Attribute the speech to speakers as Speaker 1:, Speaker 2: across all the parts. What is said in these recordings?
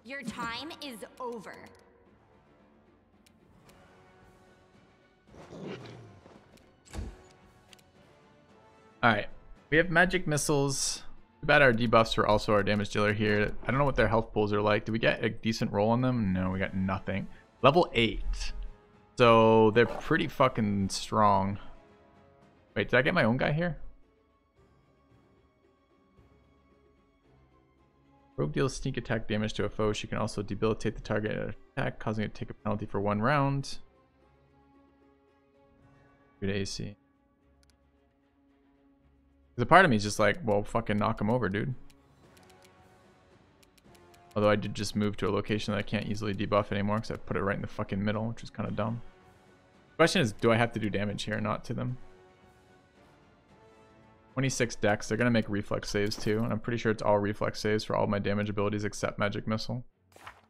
Speaker 1: Your time is over.
Speaker 2: Alright. We have magic missiles. Too bad our debuffs are also our damage dealer here. I don't know what their health pools are like. Did we get a decent roll on them? No, we got nothing. Level 8. So they're pretty fucking strong. Wait, did I get my own guy here? Rogue deals sneak attack damage to a foe. She can also debilitate the target at attack, causing it to take a penalty for 1 round. Good AC. Because a part of me is just like, well, fucking knock him over, dude. Although I did just move to a location that I can't easily debuff anymore because I put it right in the fucking middle, which is kind of dumb. The question is, do I have to do damage here or not to them? 26 dex. They're going to make reflex saves too, and I'm pretty sure it's all reflex saves for all my damage abilities except Magic Missile.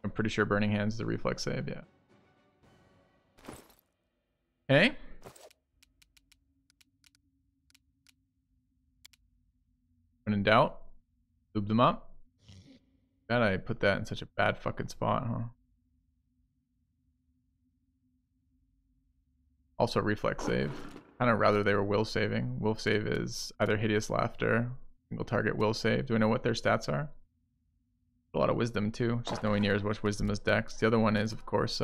Speaker 2: I'm pretty sure Burning Hands is a reflex save, yeah. Okay. When in doubt, lube them up. God, I put that in such a bad fucking spot, huh? Also reflex save. Kind of rather they were will saving. Will save is either Hideous Laughter, single target will save. Do I know what their stats are? A lot of wisdom too, which is nowhere near as much wisdom as dex. The other one is, of course,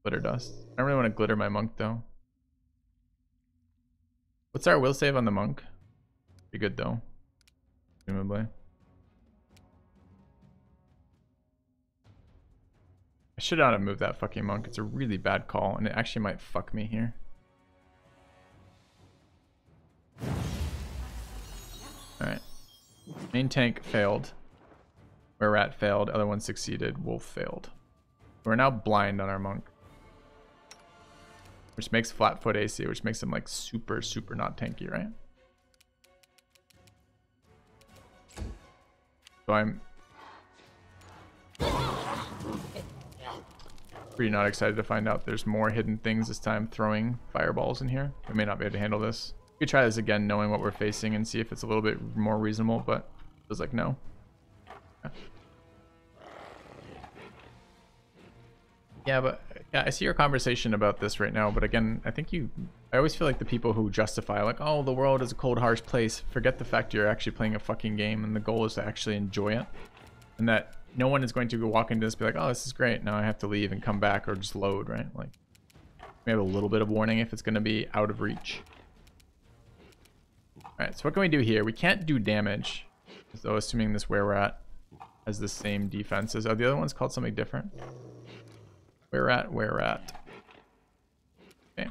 Speaker 2: glitter dust. I don't really want to glitter my monk though. What's our will save on the monk? Pretty good though, presumably. I should not have moved that fucking monk. It's a really bad call, and it actually might fuck me here. Alright. Main tank failed. Where rat failed. Other one succeeded. Wolf failed. We're now blind on our monk. Which makes flat foot AC, which makes him like super, super not tanky, right? So I'm pretty not excited to find out there's more hidden things this time throwing fireballs in here. We may not be able to handle this. We could try this again knowing what we're facing and see if it's a little bit more reasonable, but it was like no. Yeah, but yeah, I see your conversation about this right now, but again, I always feel like the people who justify like, oh, the world is a cold, harsh place, forget the fact you're actually playing a fucking game and the goal is to actually enjoy it. And that no one is going to go walk into this and be like, oh, this is great, now I have to leave and come back or just load, right? Like, we have a little bit of warning if it's going to be out of reach. Alright, so what can we do here? We can't do damage, so assuming this where we're at has the same defenses. Are the other ones called something different? Where at? Okay.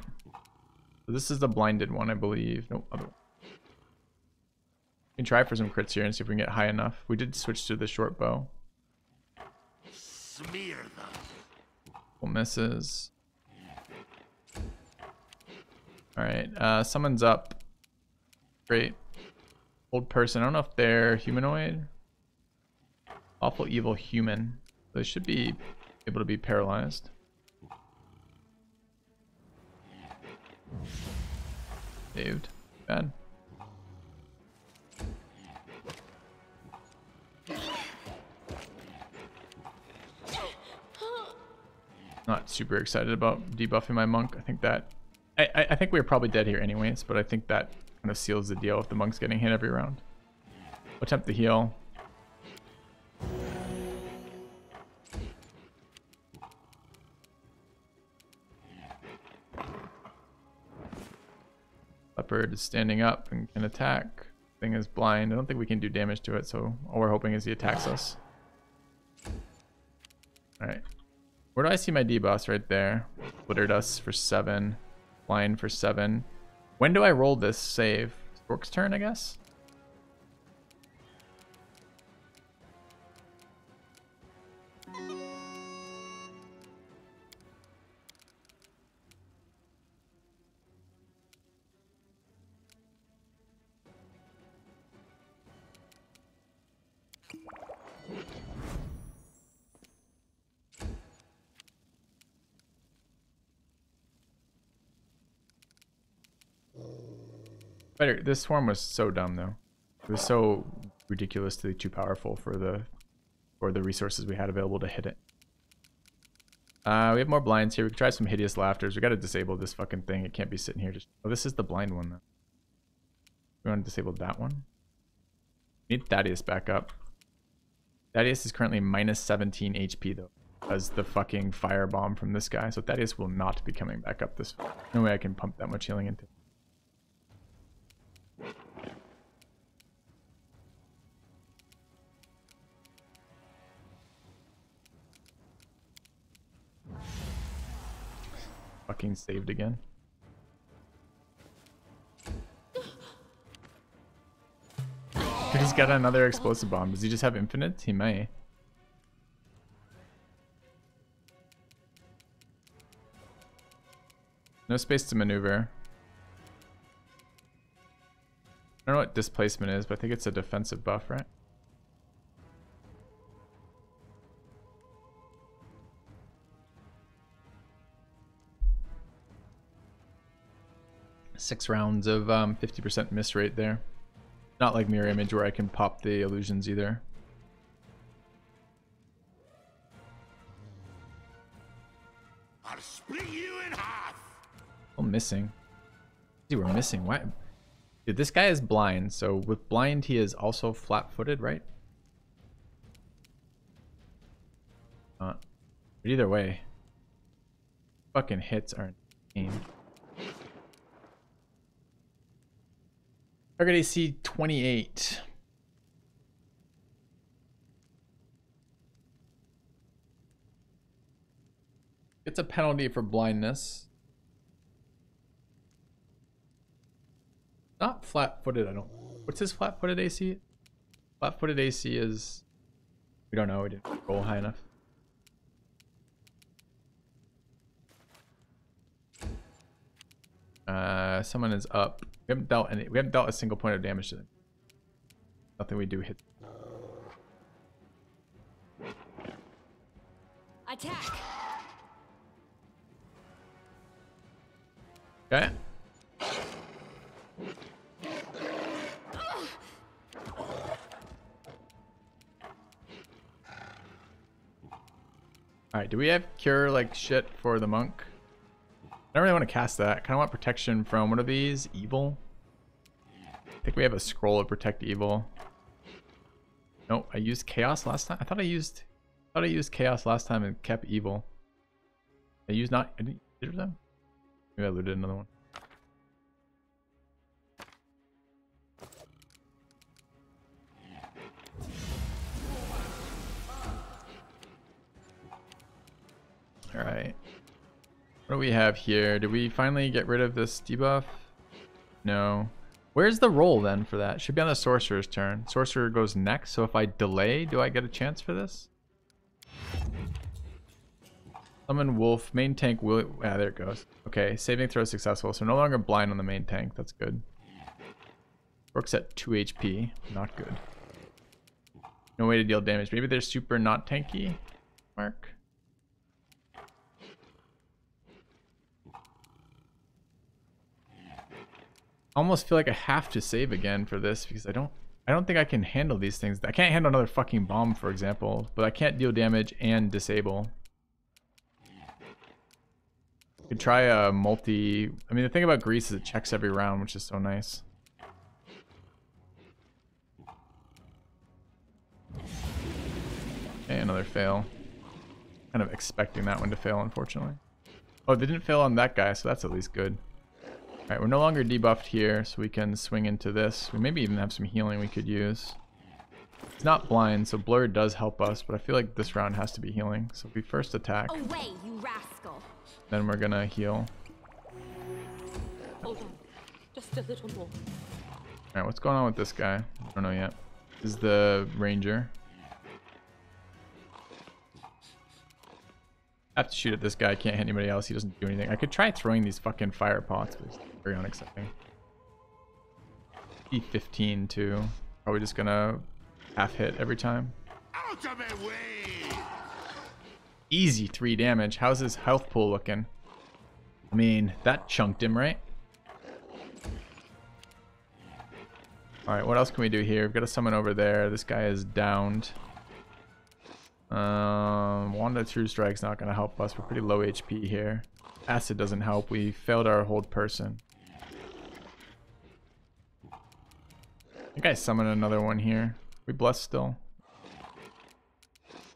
Speaker 2: So this is the blinded one, I believe. Nope, other one. We can try for some crits here and see if we can get high enough. We did switch to the short bow. Smear them. Couple misses. Alright, someone's up. Great. Old person. I don't know if they're humanoid. Awful evil human. They should be able to be paralyzed. Saved. Bad. Not super excited about debuffing my monk. I think that I think we're probably dead here anyways, but I think that kind of seals the deal if the monk's getting hit every round. Attempt to heal. Leopard is standing up and can attack. Thing is blind. I don't think we can do damage to it, so all we're hoping is he attacks us. Alright. Where do I see my debuffs? Right there. Glittered us for 7. Blind for 7. When do I roll this save? Stork's turn, I guess? Better. This swarm was so dumb though. It was so ridiculously too powerful for the for the resources we had available to hit it. We have more blinds here. We can try some hideous laughters. We got to disable this fucking thing. It can't be sitting here. Just oh, this is the blind one though. We want to disable that one. We need Thaddeus back up. Thaddeus is currently minus 17 HP though, as the fucking firebomb from this guy. So Thaddeus will not be coming back up this. No way I can pump that much healing into. Fucking saved again. He's got another explosive bomb. Does he just have infinite? He may. No space to maneuver. I don't know what displacement is, but I think it's a defensive buff, right? Six rounds of 50% miss rate there. Not like mirror image where I can pop the illusions either.
Speaker 3: I'll split you in half.
Speaker 2: Oh, missing. See, we're missing. Why? Dude, this guy is blind. So with blind, he is also flat-footed, right? But either way, fucking hits are insane. Target AC 28. It's a penalty for blindness. Not flat-footed, I don't. What's his flat-footed AC? Flat-footed AC is... We don't know, we didn't roll high enough. Someone is up. We haven't dealt a single point of damage to them. Nothing we do hit.
Speaker 1: Attack.
Speaker 2: Okay. Alright, do we have cure like shit for the monk? I don't really want to cast that. I kind of want protection from, what are these? Evil? I think we have a scroll of protect evil. No, I used chaos last time. I thought I used chaos last time and kept evil. I didn't use them? Maybe I looted another one. Alright. What do we have here? Did we finally get rid of this debuff? No. Where's the roll then for that? Should be on the sorcerer's turn. Sorcerer goes next, so if I delay, do I get a chance for this? Summon wolf. Main tank will... Ah, there it goes. Okay, saving throw successful. So no longer blind on the main tank. That's good. Works at 2 HP. Not good. No way to deal damage. Maybe they're super not tanky? Mark. Almost feel like I have to save again for this because I don't think I can handle these things. I can't handle another fucking bomb, for example, but I can't deal damage and disable. Could try a multi... I mean, the thing about Grease is it checks every round, which is so nice. Okay, another fail. Kind of expecting that one to fail, unfortunately. Oh, they didn't fail on that guy, so that's at least good. Alright, we're no longer debuffed here, so we can swing into this. We maybe even have some healing we could use. It's not blind, so blur does help us, but I feel like this round has to be healing. So if we first attack,
Speaker 1: Away, you rascal.
Speaker 2: then we're gonna heal.
Speaker 4: Hold on. Just a little more.
Speaker 2: Alright, what's going on with this guy? I don't know yet. This is the ranger. I have to shoot at this guy. I can't hit anybody else. He doesn't do anything. I could try throwing these fucking fire pots, but it's very unaccepting. E15 too. Probably just gonna half hit every time.
Speaker 3: Out of my way!
Speaker 2: Easy 3 damage. How's his health pool looking? I mean, that chunked him, right? Alright, what else can we do here? We've got to summon over there. This guy is downed. Wanda True Strike's not going to help us. We're pretty low HP here. Acid doesn't help. We failed our hold person. I think I summon another one here. We bless still.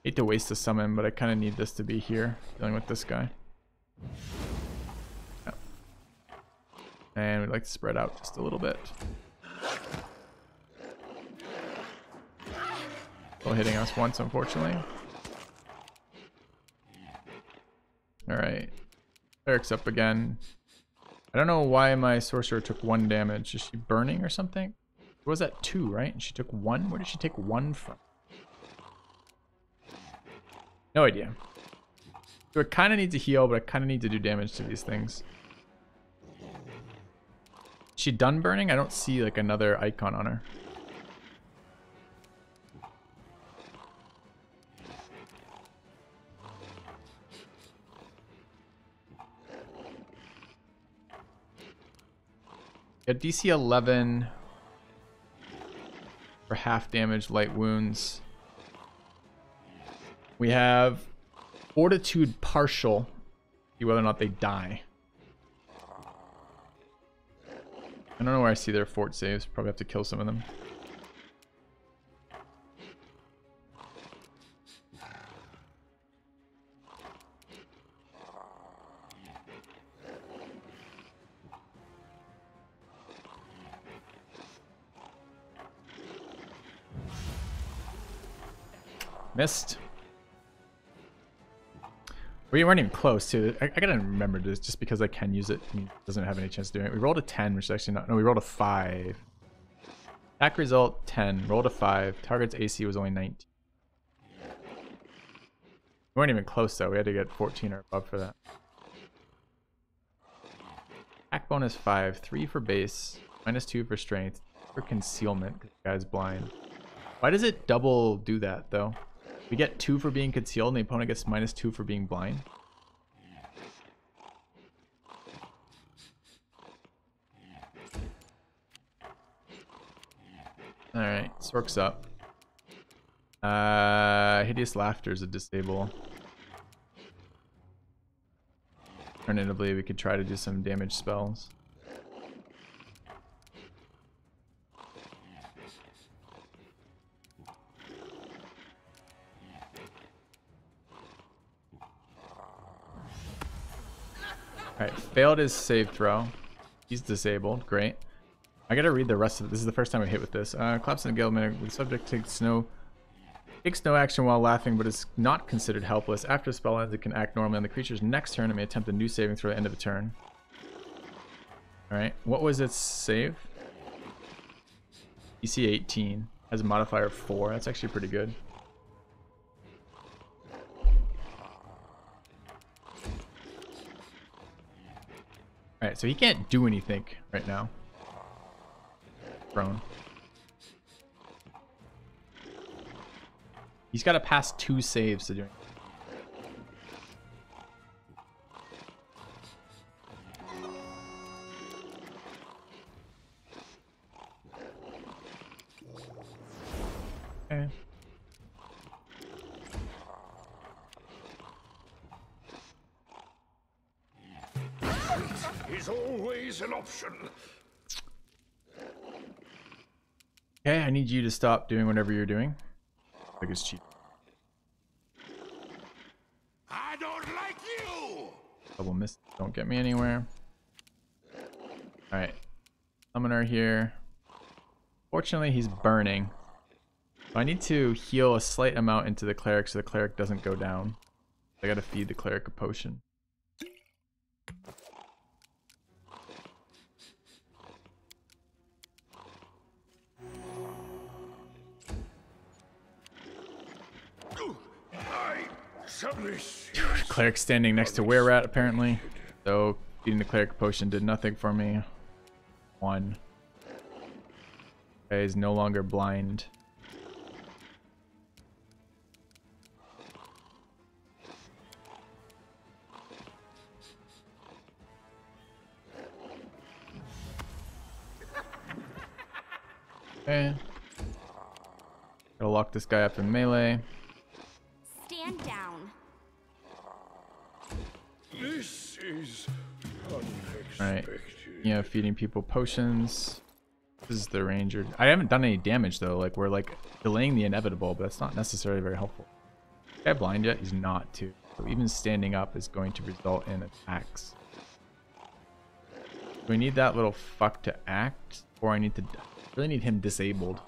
Speaker 2: Hate to waste a summon, but I kind of need this to be here, dealing with this guy. Yep. And we'd like to spread out just a little bit. Still hitting us once, unfortunately. Alright. Eric's up again. I don't know why my sorcerer took 1 damage. Is she burning or something? What was that? 2, right? And she took 1? Where did she take 1 from? No idea. So it kind of needs to heal, but I kind of need to do damage to these things. Is she done burning? I don't see like another icon on her. Got DC 11 for half damage, light wounds. We have Fortitude partial. See whether or not they die. I don't know where I see their fort saves. Probably have to kill some of them. Missed. We weren't even close too. I gotta remember this just because I can use it. I mean, it doesn't have any chance of doing it. We rolled a 10, which is actually not. No, we rolled a 5. Attack result 10. Rolled a 5. Target's AC was only 19. We weren't even close though. We had to get 14 or above for that. Attack bonus 5. 3 for base. -2 for strength. For concealment because the guy's blind. Why does it double do that though? We get 2 for being concealed and the opponent gets -2 for being blind. Alright, Sork's up. Hideous Laughter is a disable. Alternatively, we could try to do some damage spells. Alright, failed his save throw. He's disabled. Great. I gotta read the rest of it. This is the first time I hit with this. Collapse in a gale minute. The subject takes no action while laughing, but is not considered helpless. After the spell ends, it can act normally on the creature's next turn and may attempt a new saving throw at the end of the turn. Alright, what was its save? DC 18. Has a modifier of 4. That's actually pretty good. Alright, so he can't do anything right now. Prone. He's got to pass 2 saves to do it. Okay.
Speaker 3: Is always an option.
Speaker 2: Okay, I need you to stop doing whatever you're doing. I think it's cheap.
Speaker 3: I don't like you.
Speaker 2: Double miss. Don't get me anywhere. Alright. Summoner here. Fortunately, he's burning. I need to heal a slight amount into the cleric so the cleric doesn't go down. I gotta feed the cleric a potion. Cleric standing next to Were-Rat apparently. So feeding the cleric potion did nothing for me. 1. Okay, he's no longer blind. Okay. Gotta lock this guy up in melee.
Speaker 1: Man down.
Speaker 3: This is
Speaker 2: Alright.
Speaker 3: unexpected.
Speaker 2: Yeah, feeding people potions. This is the ranger. I haven't done any damage though. Like, we're like delaying the inevitable, but that's not necessarily very helpful. Is guy blind yet? He's not too. So even standing up is going to result in attacks. Do we need that little fuck to act? Or I really need him disabled.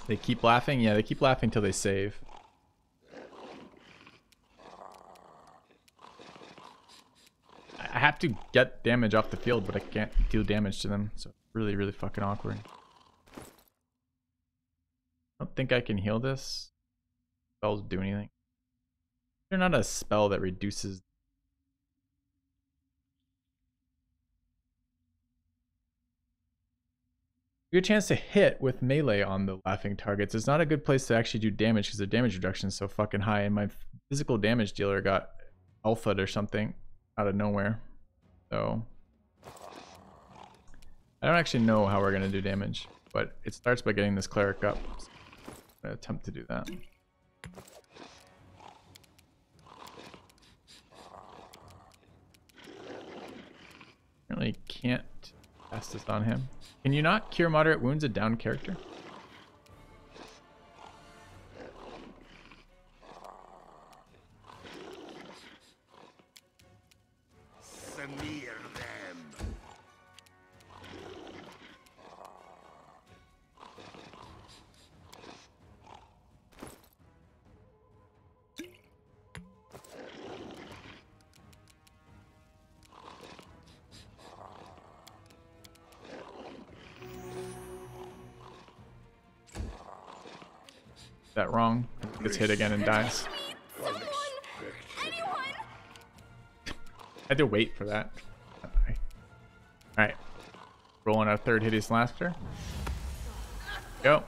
Speaker 2: They keep laughing? Yeah, they keep laughing till they save. I have to get damage off the field, but I can't deal damage to them. So really, really fucking awkward. I don't think I can heal this. Spells do anything. They're not a spell that reduces. Good chance to hit with melee on the laughing targets. It's not a good place to actually do damage because the damage reduction is so fucking high, and my physical damage dealer got alpha'd or something out of nowhere. So I don't actually know how we're gonna do damage, but it starts by getting this cleric up. So I'm gonna attempt to do that. Apparently can't cast this on him. Can you not cure moderate wounds a down character?
Speaker 3: Smear them.
Speaker 2: That wrong? Gets hit again and dies.
Speaker 1: Someone! Anyone!
Speaker 2: I had to wait for that. Alright. Rolling our third hideous laughter. Go.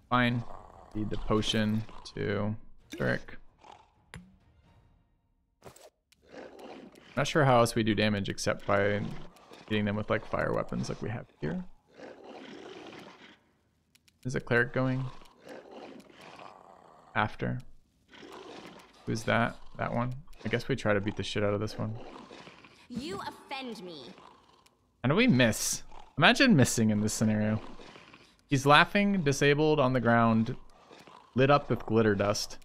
Speaker 2: Fine. Feed the potion to Eric. Not sure how else we do damage except by hitting them with like fire weapons like we have here. Is a cleric going? After. Who's that? That one? I guess we try to beat the shit out of this one.
Speaker 1: You offend me.
Speaker 2: How do we miss? Imagine missing in this scenario. He's laughing, disabled, on the ground, lit up with glitter dust.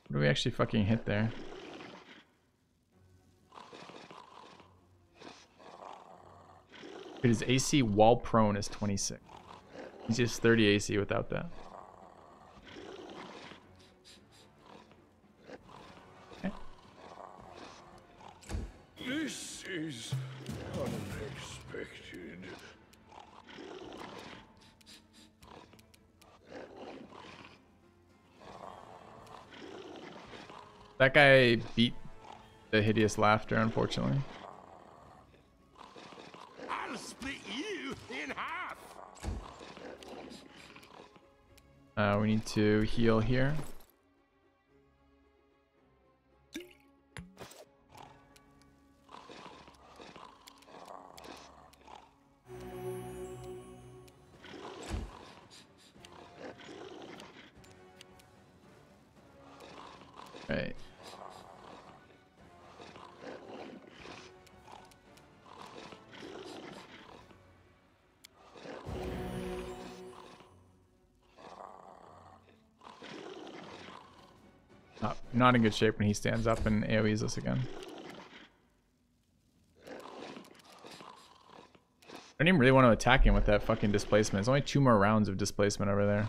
Speaker 2: What do we actually fucking hit there? His AC while prone is 26. He's just 30 AC without that. Okay.
Speaker 3: This is unexpected.
Speaker 2: That guy beat the hideous laughter, unfortunately.
Speaker 3: I'll split you in half.
Speaker 2: We need to heal here. Right. Not in good shape when he stands up and AoEs us again. I don't even really want to attack him with that fucking displacement. There's only 2 more rounds of displacement over there.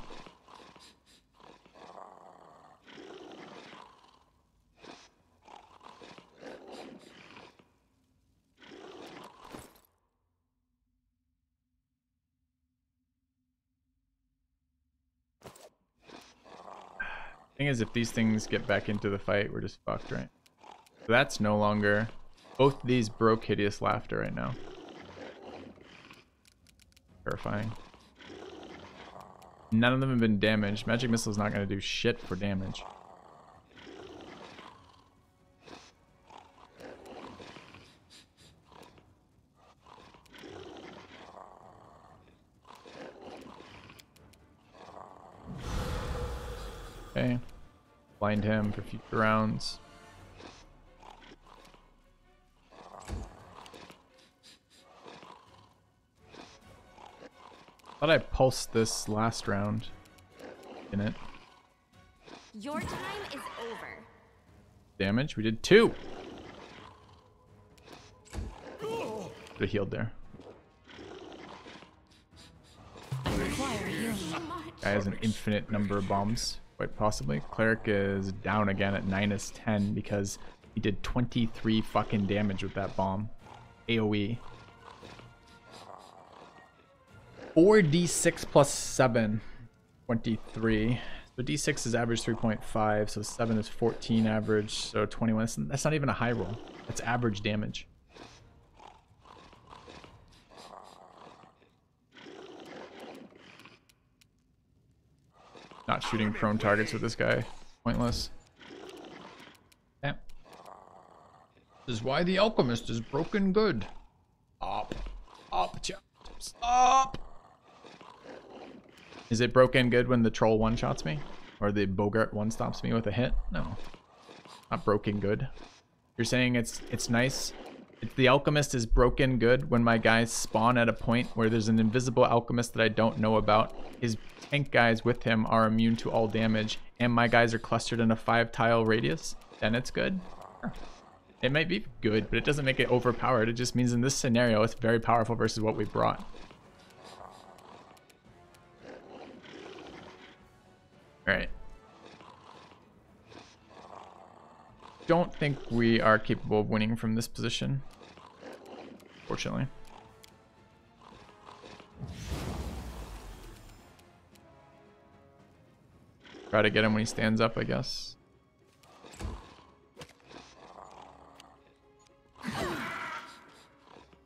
Speaker 2: Thing is, if these things get back into the fight, we're just fucked, right? So that's no longer. Both these broke hideous laughter right now. Terrifying. None of them have been damaged. Magic Missile's not going to do shit for damage. Okay. Blind him for future rounds. Thought I pulsed this last round. Didn't it?
Speaker 1: Your time is over.
Speaker 2: Damage? We did 2. Could have healed there. Guy has an infinite number of bombs, quite possibly. Cleric is down again at -10 because he did 23 fucking damage with that bomb. AoE. 4d6 plus 7. 23. So d6 is average 3.5, so 7 is 14 average, so 21. That's not even a high roll. That's average damage. Not shooting prone targets with this guy. Pointless. Okay. This is why the alchemist is broken good. Up. Up, stop! Is it broken good when the troll one-shots me? Or the Bogart one-stops me with a hit? No. Not broken good. You're saying it's nice? The alchemist is broken good when my guys spawn at a point where there's an invisible alchemist that I don't know about. His tank guys with him are immune to all damage, and my guys are clustered in a 5-tile radius. Then it's good. Sure. It might be good, but it doesn't make it overpowered. It just means in this scenario, it's very powerful versus what we brought. Alright. Don't think we are capable of winning from this position. Fortunately. Try to get him when he stands up, I guess.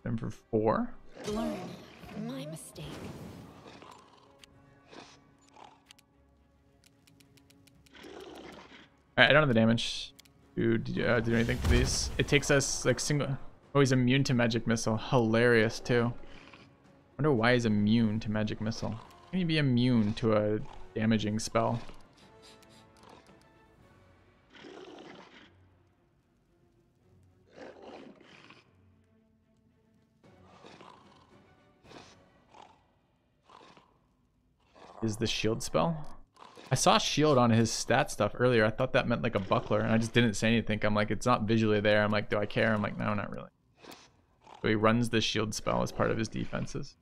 Speaker 2: Him for 4.
Speaker 4: Learn from my mistake.
Speaker 2: Alright, I don't have the damage to do anything to these. It takes us like single. Oh, he's immune to magic missile. Hilarious too. Wonder why he's immune to magic missile. How can you be immune to a damaging spell? Is the shield spell? I saw shield on his stat stuff earlier. I thought that meant like a buckler, and I just didn't say anything. I'm like, it's not visually there. I'm like, do I care? I'm like, no, not really. So he runs the shield spell as part of his defenses.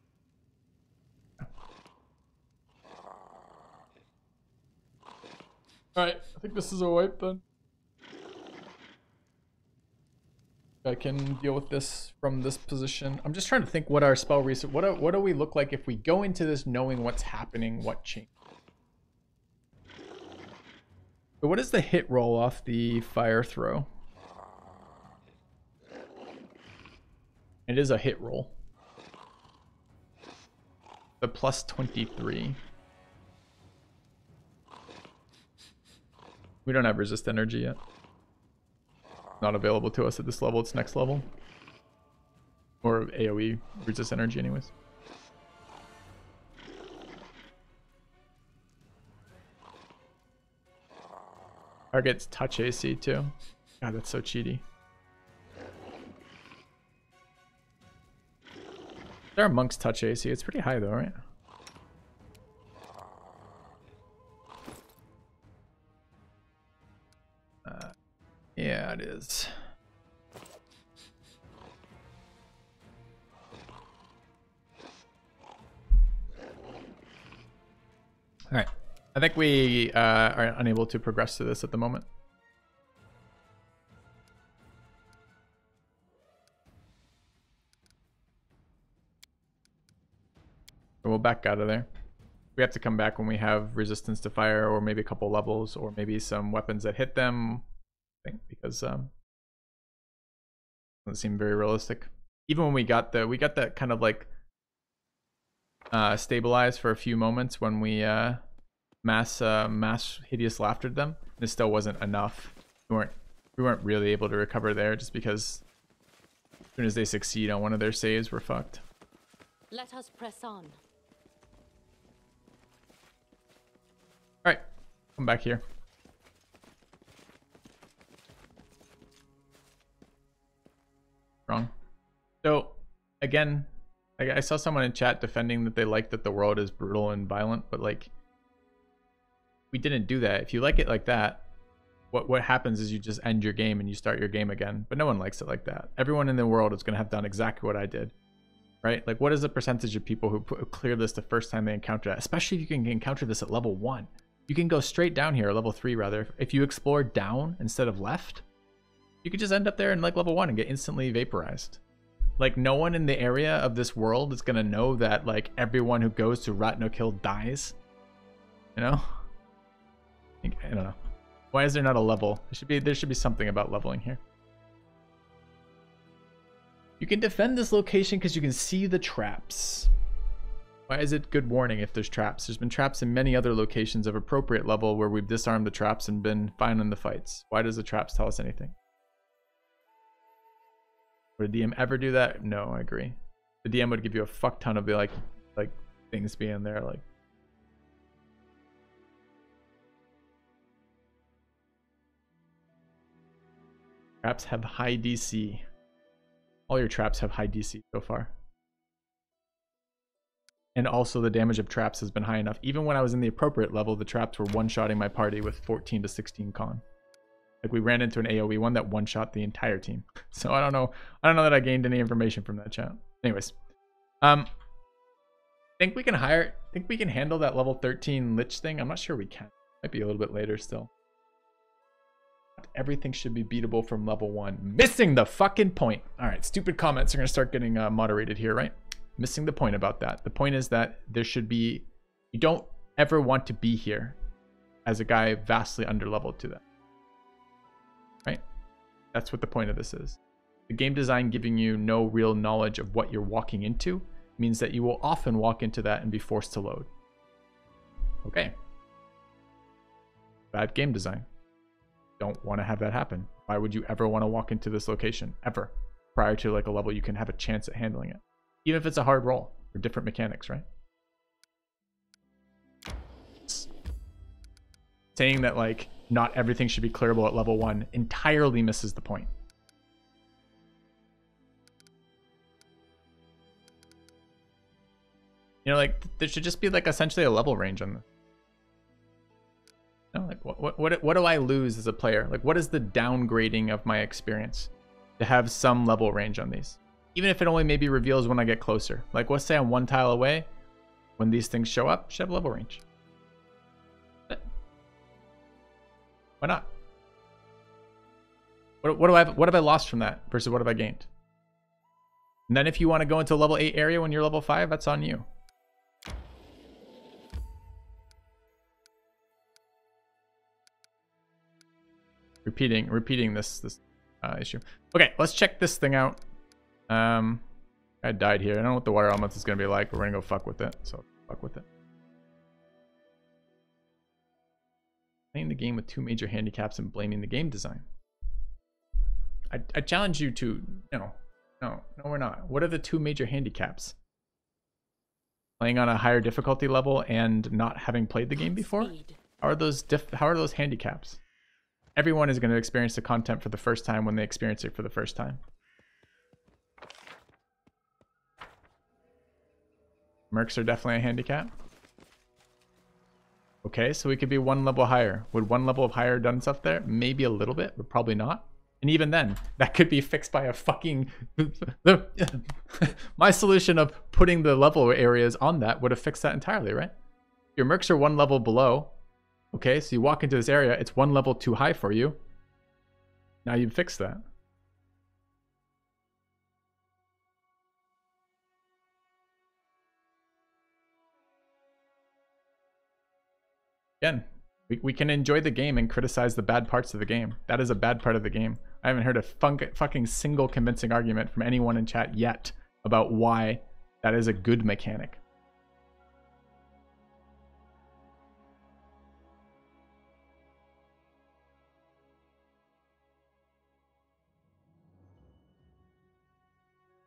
Speaker 2: Alright, I think this is a wipe then. I can deal with this from this position. I'm just trying to think what our spell reset. What do we look like if we go into this knowing what's happening, what change? So what is the hit roll off the fire throw? It is a hit roll. The plus 23. We don't have resist energy yet. Not available to us at this level. It's next level. Or AoE resist energy anyways. Target's touch AC too. God, that's so cheaty. There are monks touch AC. It's pretty high though, right? Yeah, it is. All right. I think we are unable to progress to this at the moment. So we'll back out of there. We have to come back when we have resistance to fire, or maybe a couple levels, or maybe some weapons that hit them. I think because doesn't seem very realistic. Even when we got that kind of like stabilized for a few moments when we mass hideous laughter them. This still wasn't enough. We weren't really able to recover there, just because as soon as they succeed on one of their saves, we're fucked.
Speaker 4: Let us press on.
Speaker 2: All right, Come back here. Wrong. So, again, I saw someone in chat defending that they like that the world is brutal and violent, but like, we didn't do that. If you like it like that, what happens is you just end your game and you start your game again. But no one likes it like that. Everyone in the world is going to have done exactly what I did, right? Like, what is the percentage of people who clear this the first time they encounter that? Especially if you can encounter this at level 1. You can go straight down here, or level 3 rather. If you explore down instead of left, you could just end up there in like level 1 and get instantly vaporized. Like, no one in the area of this world is going to know that like everyone who goes to Rat No Kill dies. You know? I don't know. Why is there not a level? There should be something about leveling here. You can defend this location because you can see the traps. Why is it good warning if there's traps? There's been traps in many other locations of appropriate level where we've disarmed the traps and been fine in the fights. Why does the traps tell us anything? Would a DM ever do that? No, I agree. The DM would give you a fuck ton of the like things being there, like. Traps have high DC. All your traps have high DC so far. And also the damage of traps has been high enough. Even when I was in the appropriate level, the traps were one-shotting my party with 14 to 16 con. Like, we ran into an AoE one that one-shot the entire team. So I don't know that I gained any information from that chat. Anyways. Think we can handle that level 13 Lich thing? I'm not sure we can. Might be a little bit later still. Everything should be beatable from level 1. Missing the fucking point. All right, stupid comments are going to start getting moderated here, right? Missing the point about that. The point is that there should be... You don't ever want to be here as a guy vastly underleveled to that. Right? That's what the point of this is. The game design giving you no real knowledge of what you're walking into means that you will often walk into that and be forced to load. Okay. Bad game design. Don't want to have that happen. Why would you ever want to walk into this location ever prior to like a level you can have a chance at handling it, even if it's a hard roll or different mechanics, right? Saying that like not everything should be clearable at level 1 entirely misses the point. You know, like there should just be like essentially a level range on this. No, like what do I lose as a player? Like, what is the downgrading of my experience to have some level range on these? Even if it only maybe reveals when I get closer. Like, let's say I'm 1 tile away, when these things show up, should have level range. But why not? What have I lost from that versus what have I gained? And then if you want to go into a level 8 area when you're level 5, that's on you. Repeating this issue. Okay, let's check this thing out. I died here. I don't know what the water element is gonna be like, but we're gonna go fuck with it. So fuck with it. Playing the game with 2 major handicaps and blaming the game design. I challenge you to no, we're not. What are the 2 major handicaps? Playing on a higher difficulty level and not having played the game before? How are those handicaps? Everyone is going to experience the content for the first time when they experience it for the first time. Mercs are definitely a handicap. Okay, so we could be 1 level higher. Would 1 level of higher done stuff there? Maybe a little bit, but probably not. And even then, that could be fixed by a fucking... My solution of putting the level areas on that would have fixed that entirely, right? Your mercs are 1 level below. Okay, so you walk into this area, it's 1 level too high for you. Now you've fixed that. Again, we can enjoy the game and criticize the bad parts of the game. That is a bad part of the game. I haven't heard a fucking single convincing argument from anyone in chat yet about why that is a good mechanic.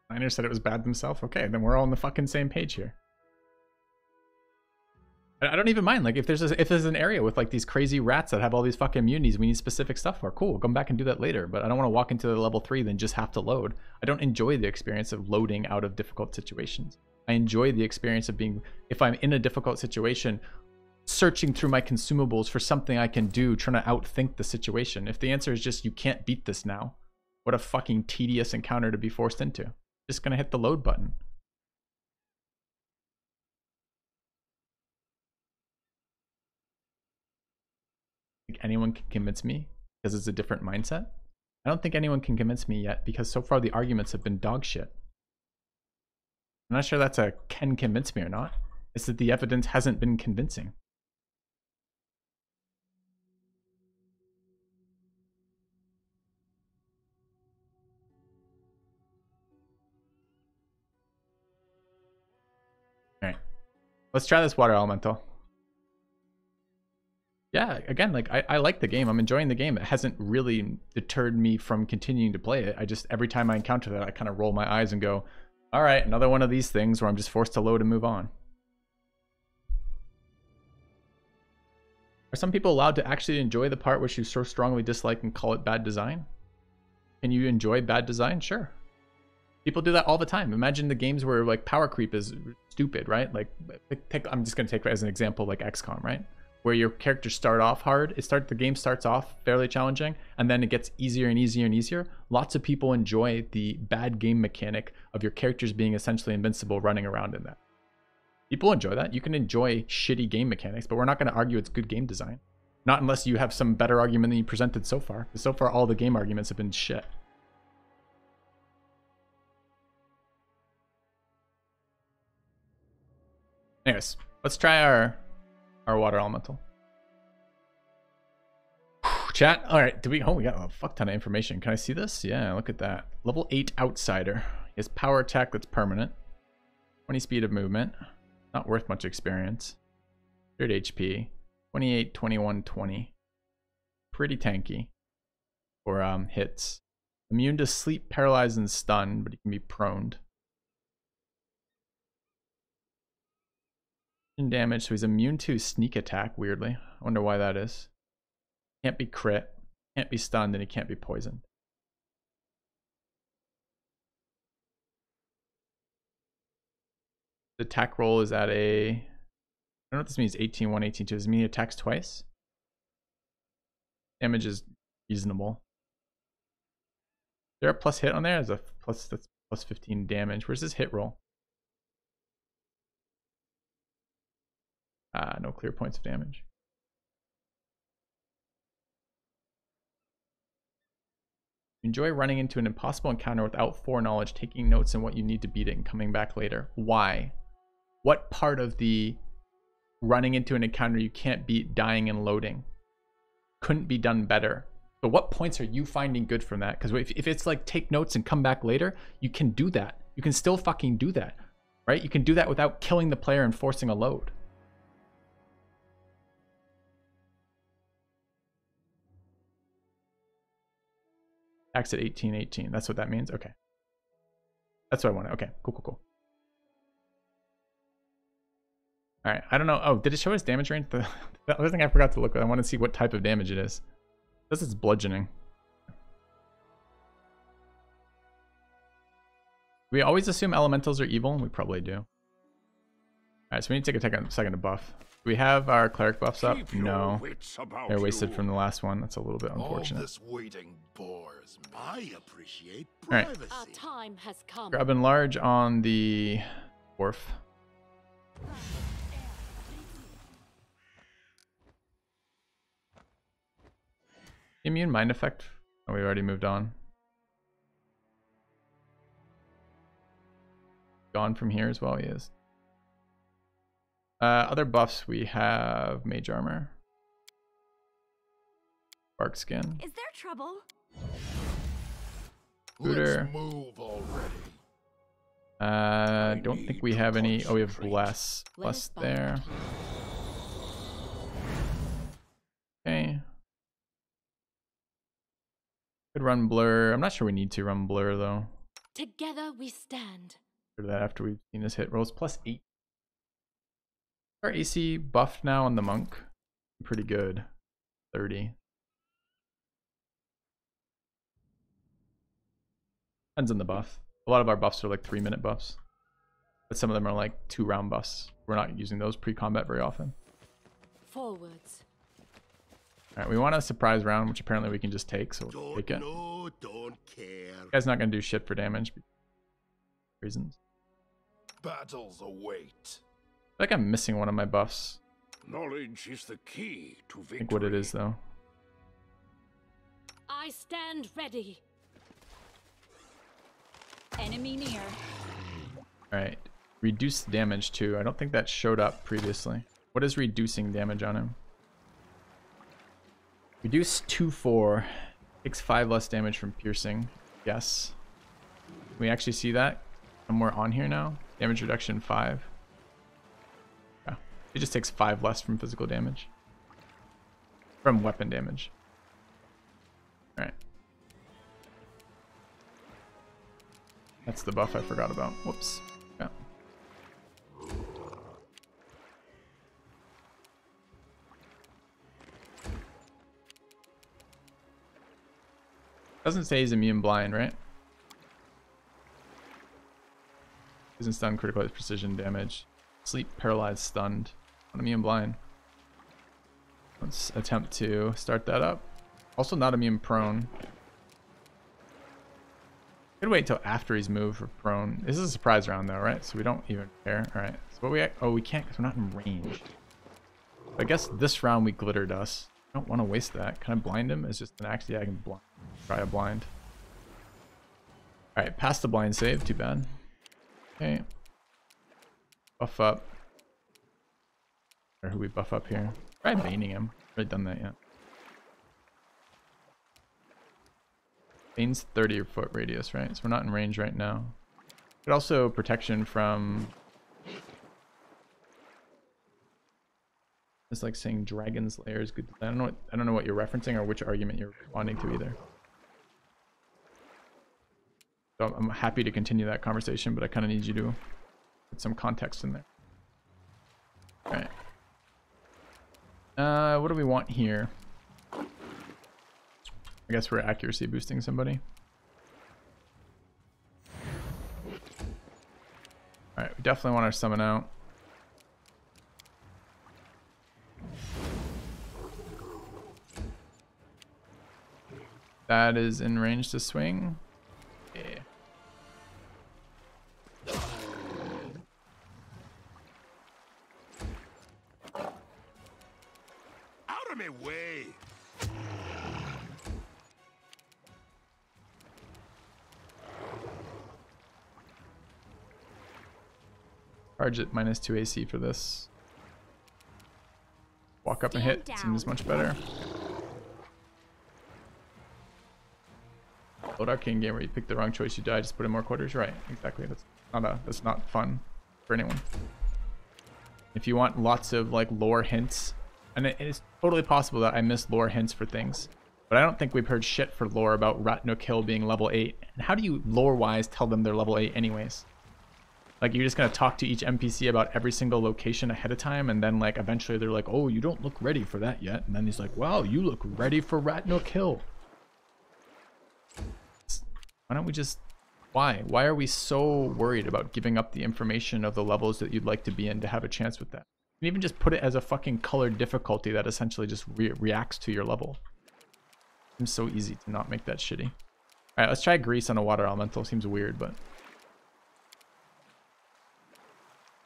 Speaker 2: Miner said it was bad himself. Okay, then we're all on the fucking same page here. I don't even mind. Like if there's an area with like these crazy rats that have all these fucking immunities we need specific stuff for, cool, we'll come back and do that later. But I don't want to walk into the level 3 then just have to load. I don't enjoy the experience of loading out of difficult situations. I enjoy the experience of being, if I'm in a difficult situation, searching through my consumables for something I can do, trying to outthink the situation. If the answer is just you can't beat this now, what a fucking tedious encounter to be forced into. Just gonna hit the load button. Anyone can convince me because it's a different mindset? I don't think anyone can convince me yet because so far the arguments have been dog shit. I'm not sure that's a can convince me or not. It's that the evidence hasn't been convincing. Alright. Let's try this water elemental. Yeah, again, like I like the game. I'm enjoying the game. It hasn't really deterred me from continuing to play it. I just, every time I encounter that, I kind of roll my eyes and go, all right, another one of these things where I'm just forced to load and move on. Are some people allowed to actually enjoy the part which you so strongly dislike and call it bad design? Can you enjoy bad design? Sure. People do that all the time. Imagine the games where like power creep is stupid, right? Like, I'm just going to take as an example like XCOM, right? Where your characters start off hard, the game starts off fairly challenging, and then it gets easier and easier and easier. Lots of people enjoy the bad game mechanic of your characters being essentially invincible running around in that. People enjoy that. You can enjoy shitty game mechanics, but we're not going to argue it's good game design. Not unless you have some better argument than you presented so far. Because so far, all the game arguments have been shit. Anyways, let's try our water elemental. Chat. All right. We got a fuck ton of information. Can I see this? Yeah, look at that. Level 8 outsider. He has power attack that's permanent. 20 speed of movement. Not worth much experience. 100 HP. 28, 21, 20. Pretty tanky for hits. Immune to sleep, paralyzed, and stun, but he can be proned. Damage, so he's immune to sneak attack, weirdly. I wonder why that is. Can't be crit, can't be stunned, and he can't be poisoned. The attack roll is at a... I don't know what this means, 18-1, 18-2. Does it mean he attacks twice? Damage is reasonable. Is there a plus hit on there? There's a plus, that's plus 15 damage. Where's his hit roll? No clear points of damage. Enjoy running into an impossible encounter without foreknowledge, taking notes on what you need to beat it and coming back later. Why? What part of the running into an encounter you can't beat, dying and loading couldn't be done better? But what points are you finding good from that? Because if it's like take notes and come back later, you can do that. You can still fucking do that, right? You can do that without killing the player and forcing a load. Tax at 18-18. That's what that means? Okay. That's what I wanted. Okay, cool. Alright, I don't know. Oh, did it show his damage range? The other thing I forgot to look at. I want to see what type of damage it is. This is bludgeoning. We always assume elementals are evil. We probably do. Alright, so we need to take a second to buff. Do we have our cleric buffs up? No. They're wasted from the last one. That's a little bit unfortunate.
Speaker 3: All this waiting bores me. I appreciate privacy.
Speaker 4: Our time has come.
Speaker 2: Grab enlarge on the dwarf. Immune mind effect. Oh, we already moved on. Gone from here as well, he is. Other buffs, we have mage armor, bark skin.
Speaker 1: Is there trouble?
Speaker 2: Scooter.
Speaker 3: Let's move already.
Speaker 2: Don't think we have any. Oh, we have bless. Bless there. Okay. Could run blur. I'm not sure we need to run blur though.
Speaker 4: Together we stand.
Speaker 2: For that after we've seen his hit rolls. +8. Our AC buffed now on the monk. Pretty good. 30. Depends on the buff. A lot of our buffs are like 3-minute buffs. But some of them are like 2-round buffs. We're not using those pre-combat very often.
Speaker 4: Forwards.
Speaker 2: Alright, we want a surprise round, which apparently we can just take, so we'll take it.
Speaker 3: No, don't care.
Speaker 2: Guy's not gonna do shit for damage. Reasons.
Speaker 3: Battles await.
Speaker 2: I feel like I'm missing one of my buffs.
Speaker 3: Knowledge is the key to victory.
Speaker 2: I think what it is though.
Speaker 4: I stand ready. Enemy near.
Speaker 2: Alright. Reduce damage too. I don't think that showed up previously. What is reducing damage on him? Reduce 2-4. Takes 5 less damage from piercing. Yes. Can we actually see that somewhere on here now? Damage reduction 5. Yeah. It just takes 5 less from physical damage. From weapon damage. Alright. That's the buff I forgot about. Whoops. Yeah. Doesn't say he's immune blind, right? Isn't stun, critical hit, precision damage. Sleep, paralyzed, stunned. Not immune blind. Let's attempt to start that up. Also not immune prone. Could wait till after he's moved for prone. This is a surprise round though, right? So we don't even care. Alright. So what we can't because we're not in range. I guess this round we glitter dust. I don't want to waste that. Can I blind him? It's just an axe. Yeah, I can try a blind. Alright, pass the blind save. Too bad. Okay. Buff up. Or who we buff up here? Try baning him. Already done that yet. Bane's 30-foot radius, right? So we're not in range right now. But also protection from... It's like saying Dragon's Lair is good. I don't know what you're referencing or which argument you're responding to either. So I'm happy to continue that conversation, but I kind of need you to put some context in there. All right. What do we want here? I guess we're accuracy boosting somebody. All right, we definitely want our summon out. That is in range to swing. Yeah.
Speaker 3: Out of my way.
Speaker 2: Charge at -2 AC for this. Walk up and hit. Seems much better. Old arcane game where you pick the wrong choice, you die, just put in more quarters. Right, exactly. That's not fun for anyone. If you want lots of like lore hints, and it is totally possible that I missed lore hints for things, but I don't think we've heard shit for lore about Rat No Kill being level 8. And how do you lore-wise tell them they're level 8 anyways? Like you're just gonna talk to each NPC about every single location ahead of time, and then like eventually they're like, "Oh, you don't look ready for that yet," and then he's like, "Wow, you look ready for Rat No Kill." Why don't we just... Why are we so worried about giving up the information of the levels that you'd like to be in to have a chance with that? You can even just put it as a fucking colored difficulty that essentially just reacts to your level. Seems so easy to not make that shitty. Alright, let's try Grease on a water elemental. Seems weird, but...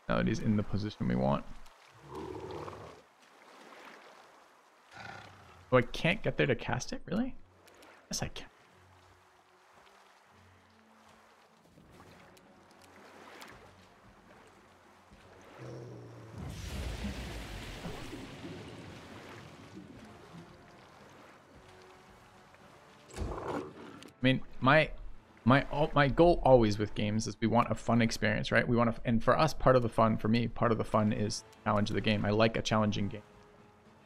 Speaker 2: Now that he's in the position we want. Oh, I can't get there to cast it? Really? Yes, I can. I mean, my goal always with games is we want a fun experience, right? We want to, and for us, part of the fun is challenge of the game. I like a challenging game,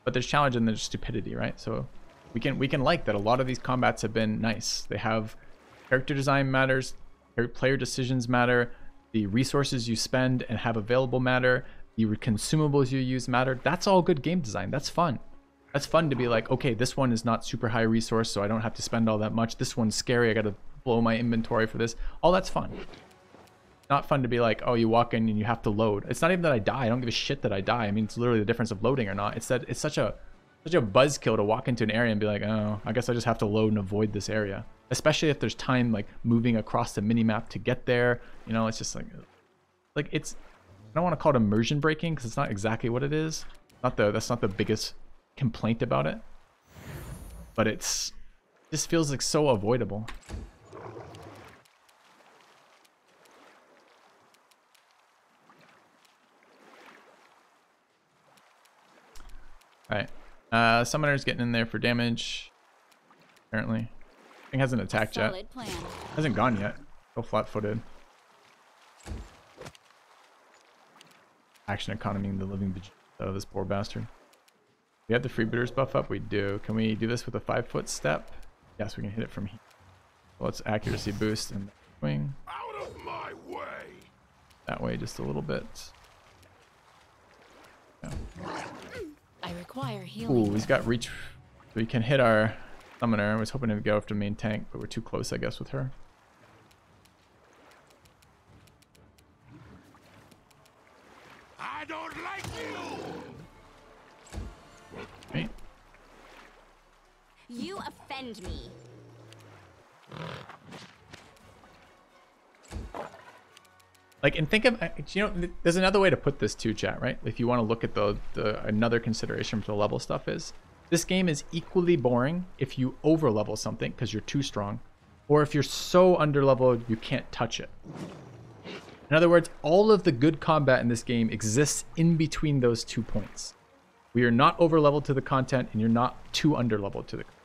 Speaker 2: but there's challenge and there's stupidity, right? So we can like that a lot of these combats have been nice. They have character design matters, player decisions matter, the resources you spend and have available matter, the consumables you use matter. That's all good game design. That's fun. That's fun to be like, okay, this one is not super high resource, so I don't have to spend all that much. This one's scary. I got to blow my inventory for this. All that's fun. Not fun to be like, oh, you walk in and you have to load. It's not even that I die. I don't give a shit that I die. I mean, it's literally the difference of loading or not. It's that it's such a buzzkill to walk into an area and be like, oh, I guess I just have to load and avoid this area. Especially if there's time like moving across the minimap to get there. You know, it's just like it's, I don't want to call it immersion breaking because it's not exactly what it is. That's not the biggest complaint about it. But just feels like so avoidable. Alright. Summoner's getting in there for damage. Apparently. Thing hasn't attacked yet. Hasn't gone yet. Still flat-footed. Action economying the living out of this poor bastard. We have the freebooters buff up? We do. Can we do this with a 5-foot step? Yes, we can hit it from here. Well, let's accuracy boost and swing.
Speaker 3: Out of my way.
Speaker 2: That way just a little bit. Yeah.
Speaker 4: I require healing.
Speaker 2: Ooh, he's got reach. We can hit our summoner. I was hoping to go after main tank, but we're too close, I guess, with her.
Speaker 3: I don't like you.
Speaker 2: Right.
Speaker 1: You offend me.
Speaker 2: Like, and think of, you know, there's another way to put this too, chat, right? If you want to look at the another consideration for the level stuff is, this game is equally boring if you over level something because you're too strong, or if you're so under leveled you can't touch it. In other words, all of the good combat in this game exists in between those 2 points. We are not over leveled to the content, and you're not too under leveled to the content.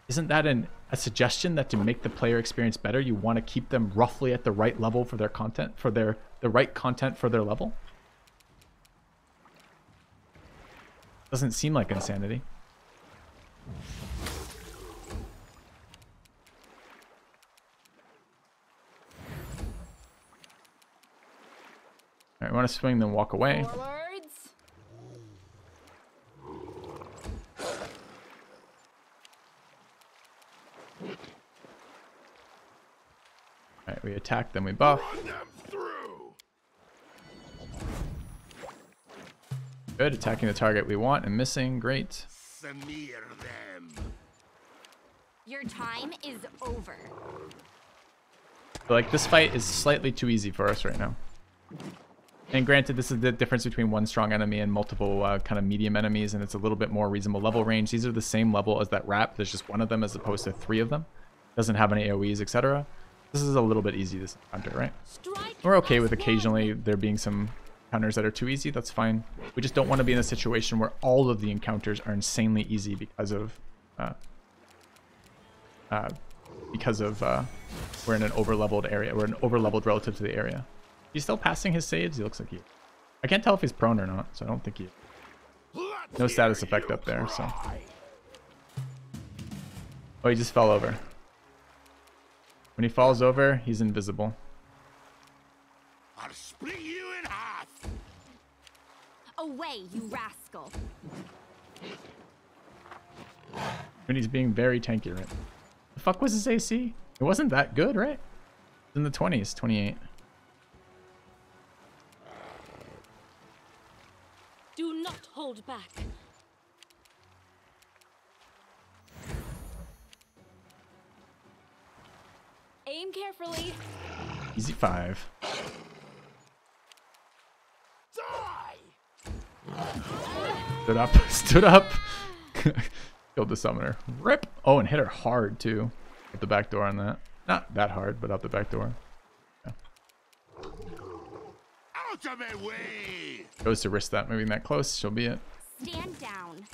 Speaker 2: Isn't that a suggestion that to make the player experience better, you want to keep them roughly at the right level for their content, for the right content for their level? Doesn't seem like insanity. All right, we want to swing, then walk away.
Speaker 4: Forwards.
Speaker 2: All right, we attack, then we buff.
Speaker 3: Run them through.
Speaker 2: Good, attacking the target we want and missing. Great.
Speaker 3: Smear them.
Speaker 1: Your time is over.
Speaker 2: But like, this fight is slightly too easy for us right now. And granted, this is the difference between one strong enemy and multiple kind of medium enemies, and it's a little bit more reasonable level range. These are the same level as that rat. There's just one of them as opposed to 3 of them. Doesn't have any AoEs, etc. This is a little bit easy, this encounter, right? We're okay with occasionally there being some encounters that are too easy. That's fine. We just don't want to be in a situation where all of the encounters are insanely easy because of we're in an over-leveled area. We're over-leveled relative to the area. He's still passing his saves? He looks like he... I can't tell if he's prone or not, so I don't think he... No status effect up there, so... Oh, he just fell over. When he falls over, he's invisible.
Speaker 3: I'll split you in half.
Speaker 1: Away, you rascal.
Speaker 2: When he's being very tanky, right? The fuck was his AC? It wasn't that good, right? It's in the 20s, 28.
Speaker 4: Do not hold back. Aim carefully.
Speaker 2: Easy 5.
Speaker 3: Die.
Speaker 2: Stood up. Stood up. Killed the summoner. Rip. Oh, and hit her hard, too. Out the back door on that. Not that hard, but out the back door. Yeah.
Speaker 3: Out of my way.
Speaker 2: Goes to risk that moving that close. She'll be it.
Speaker 1: Stand down.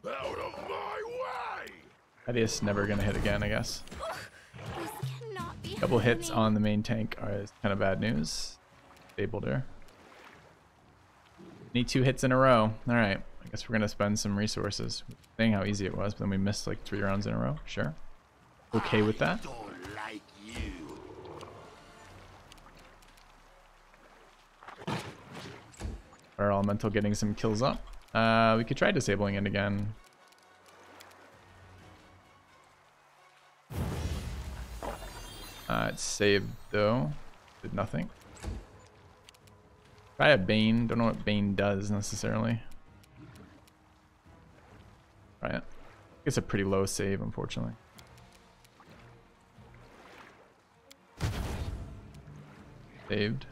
Speaker 3: Out of my way.
Speaker 2: Adius never gonna hit again, I guess.
Speaker 1: This cannot be
Speaker 2: Couple hits
Speaker 1: happening.
Speaker 2: on the main tank is kind of bad news. Disabled her. Need 2 hits in a row. All right. I guess we're gonna spend some resources. Saying how easy it was, but then we missed like 3 rounds in a row. Sure. Okay with that.
Speaker 3: I don't like you.
Speaker 2: Our elemental getting some kills up. We could try disabling it again. It's saved though. Did nothing. Try a Bane. Don't know what Bane does necessarily. Try it. It's a pretty low save, unfortunately. Saved.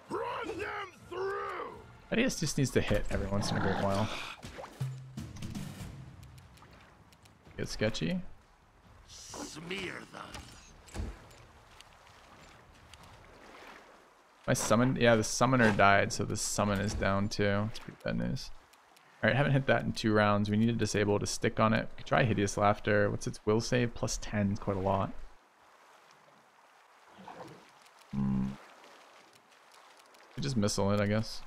Speaker 3: Run them through.
Speaker 2: Ideas just needs to hit every once in a great while. Get sketchy.
Speaker 3: Smear them.
Speaker 2: My summon, yeah, the summoner died, so the summon is down too. It's pretty bad news. Alright, haven't hit that in 2 rounds. We need to disable to stick on it. We could try Hideous Laughter. What's its will save? Plus 10 is quite a lot. We just missile it, I guess.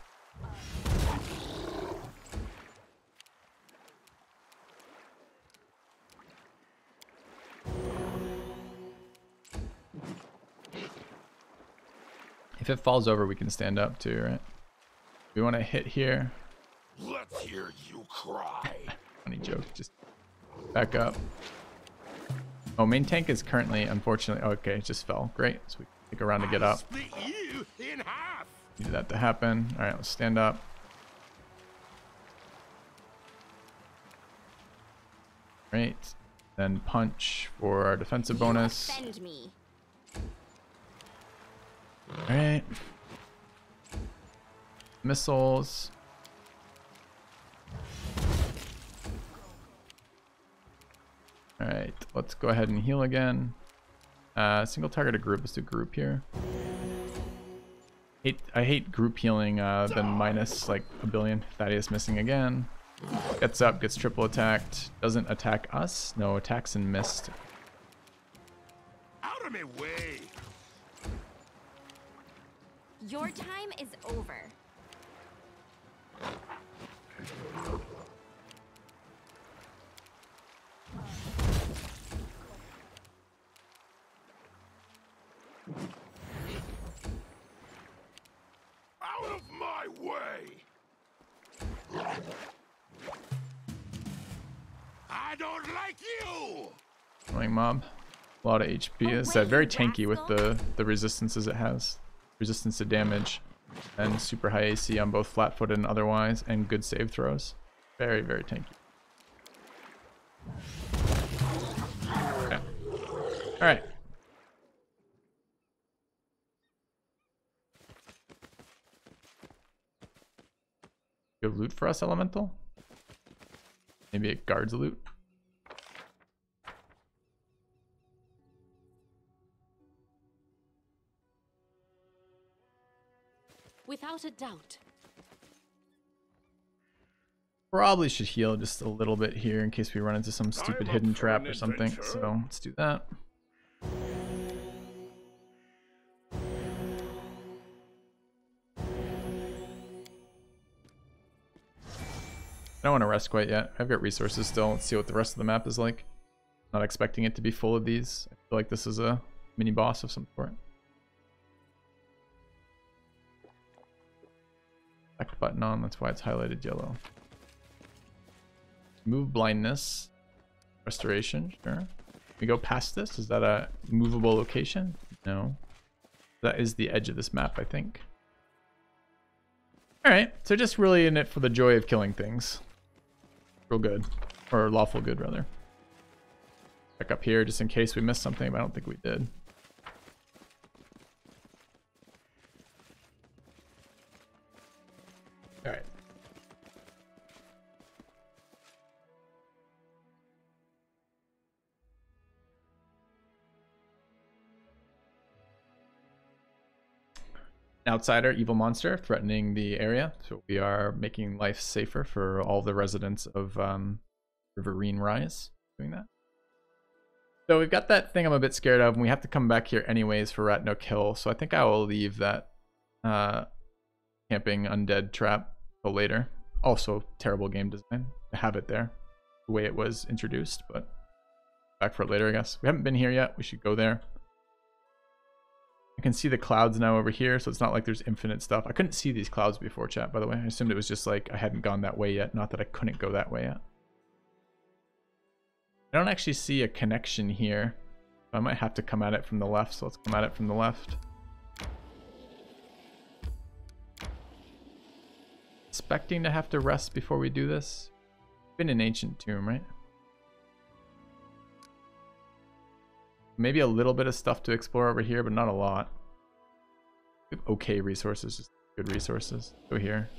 Speaker 2: If it falls over, we can stand up too, right? We want to hit here.
Speaker 3: Let's hear you cry.
Speaker 2: Funny joke. Just back up. Oh, main tank is currently, unfortunately, oh, okay, it just fell. Great. So we can take a round to get up.
Speaker 3: Split you in half.
Speaker 2: Need that to happen. All right, let's stand up. Great. Then punch for our defensive bonus.
Speaker 1: Offend me.
Speaker 2: All right. Missiles. All right, let's go ahead and heal again. Single target a group. Let's do group here. I hate group healing. Then minus like a billion. Thaddeus missing again. Gets up, gets triple attacked. Doesn't attack us. No attacks and missed.
Speaker 3: Out of my way.
Speaker 1: Your time is over.
Speaker 3: Out of my way. I don't like you.
Speaker 2: Annoying mob. A lot of HP. As I said, very tanky with the resistances it has. Resistance to damage and super high AC on both flat-footed and otherwise, and good save throws. Very, very tanky. Okay. All right. You have loot for us, Elemental? Maybe it guards loot.
Speaker 4: Without a doubt.
Speaker 2: Probably should heal just a little bit here in case we run into some stupid hidden trap or something. So let's do that. I don't want to rest quite yet. I've got resources still. Let's see what the rest of the map is like. Not expecting it to be full of these. I feel like this is a mini boss of some sort. Select button on, that's why it's highlighted yellow. Move blindness. Restoration, sure. We go past this? Is that a movable location? No. That is the edge of this map, I think. Alright, so just really in it for the joy of killing things. Real good. Or lawful good, rather. Check up here just in case we missed something, but I don't think we did. Alright. Outsider, evil monster threatening the area, so we are making life safer for all the residents of Riverine Rise. Doing that. So we've got that thing I'm a bit scared of, and we have to come back here anyways for Rat No Kill. So I think I will leave that camping undead trap till later. Also, terrible game design to have it there, the way it was introduced, but back for it later, I guess. We haven't been here yet. We should go there. I can see the clouds now over here, so it's not like there's infinite stuff. I couldn't see these clouds before, chat, by the way. I assumed it was just like I hadn't gone that way yet, not that I couldn't go that way yet. I don't actually see a connection here. I might have to come at it from the left, so let's come at it from the left. Expecting to have to rest before we do this. Been an ancient tomb, right? Maybe a little bit of stuff to explore over here, but not a lot. We have okay resources, just good resources. Go here.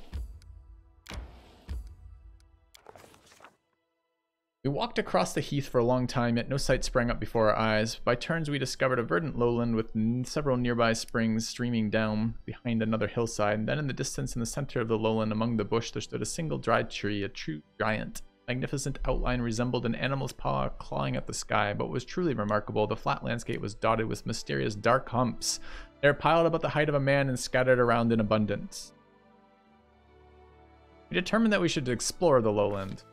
Speaker 2: We walked across the heath for a long time, yet no sight sprang up before our eyes. By turns, we discovered a verdant lowland with several nearby springs streaming down behind another hillside. And then in the distance, in the center of the lowland, among the bush, there stood a single dried tree, a true giant. Magnificent outline resembled an animal's paw clawing at the sky, but what was truly remarkable, the flat landscape was dotted with mysterious dark humps. They were piled about the height of a man and scattered around in abundance. We determined that we should explore the lowland.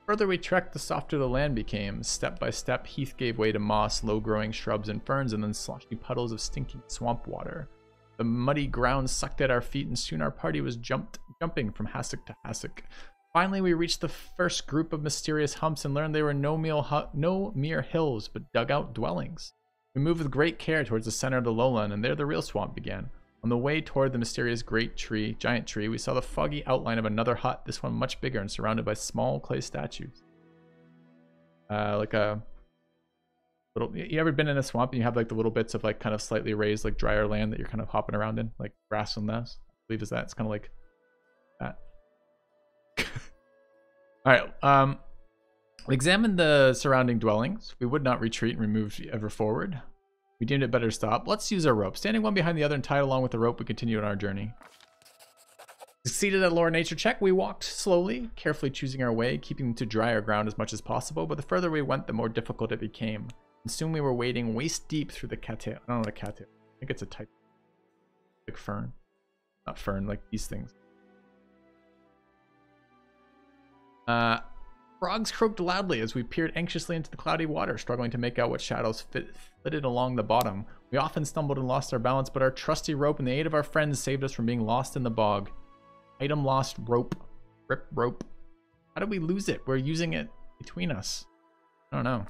Speaker 2: The further we trekked, the softer the land became. Step by step, heath gave way to moss, low-growing shrubs and ferns, and then sloshy puddles of stinking swamp water. The muddy ground sucked at our feet, and soon our party was jumping from hassock to hassock. Finally, we reached the first group of mysterious humps and learned they were no mere hills, but dug-out dwellings. We moved with great care towards the center of the lowland, and there the real swamp began. On the way toward the mysterious giant tree, we saw the foggy outline of another hut, this one much bigger and surrounded by small clay statues. Like a little, you ever been in a swamp and you have like the little bits of like kind of slightly raised like drier land that you're kind of hopping around in, like grass and that? I believe is that. It's kind of like that. Alright, we examined the surrounding dwellings. We would not retreat and move ever forward. We deemed it better to stop. Let's use our rope. Standing one behind the other and tied along with the rope, we continued on our journey. Succeeded at lower nature check. We walked slowly, carefully choosing our way, keeping to drier ground as much as possible, but the further we went, the more difficult it became. And soon we were wading waist deep through the cattail. I don't know what a cattail. I think it's a type of like fern. Not fern, like these things. Frogs croaked loudly as we peered anxiously into the cloudy water, struggling to make out what shadows flitted along the bottom. We often stumbled and lost our balance, but our trusty rope and the aid of our friends saved us from being lost in the bog. Item lost, rope. Rip rope. How did we lose it? We're using it between us. I don't know.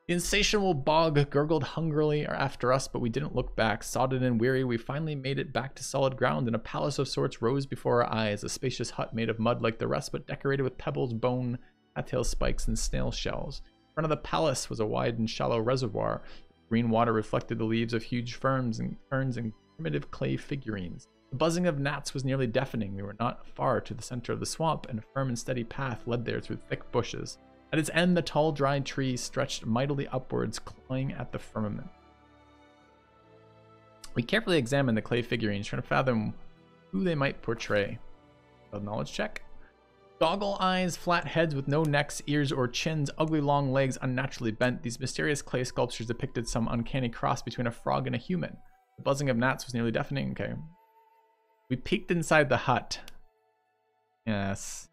Speaker 2: The insatiable bog gurgled hungrily after us, but we didn't look back. Sodden and weary, we finally made it back to solid ground, and a palace of sorts rose before our eyes, a spacious hut made of mud like the rest, but decorated with pebbles, bone, cattail spikes, and snail shells. In front of the palace was a wide and shallow reservoir. Green water reflected the leaves of huge ferns and primitive clay figurines. The buzzing of gnats was nearly deafening. We were not far to the center of the swamp, and a firm and steady path led there through thick bushes. At its end, the tall, dried tree stretched mightily upwards, clawing at the firmament. We carefully examined the clay figurines, trying to fathom who they might portray. A knowledge check. Goggle eyes, flat heads with no necks, ears, or chins, ugly long legs unnaturally bent. These mysterious clay sculptures depicted some uncanny cross between a frog and a human. The buzzing of gnats was nearly deafening. Okay. We peeked inside the hut. Yes.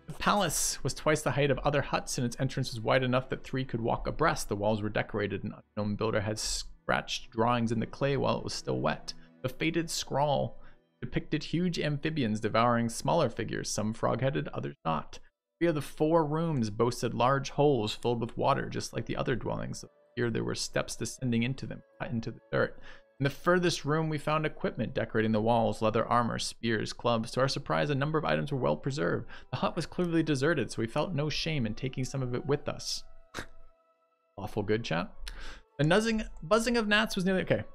Speaker 2: The palace was twice the height of other huts, and its entrance was wide enough that three could walk abreast. The walls were decorated. An unknown builder had scratched drawings in the clay while it was still wet. The faded scrawl depicted huge amphibians devouring smaller figures, some frog-headed, others not. 3 of the 4 rooms boasted large holes filled with water, just like the other dwellings. Here there were steps descending into them, cut into the dirt. In the furthest room, we found equipment decorating the walls, leather armor, spears, clubs. To our surprise, a number of items were well preserved. The hut was clearly deserted, so we felt no shame in taking some of it with us. Awful good, chat. The buzzing of gnats was nearly... Okay.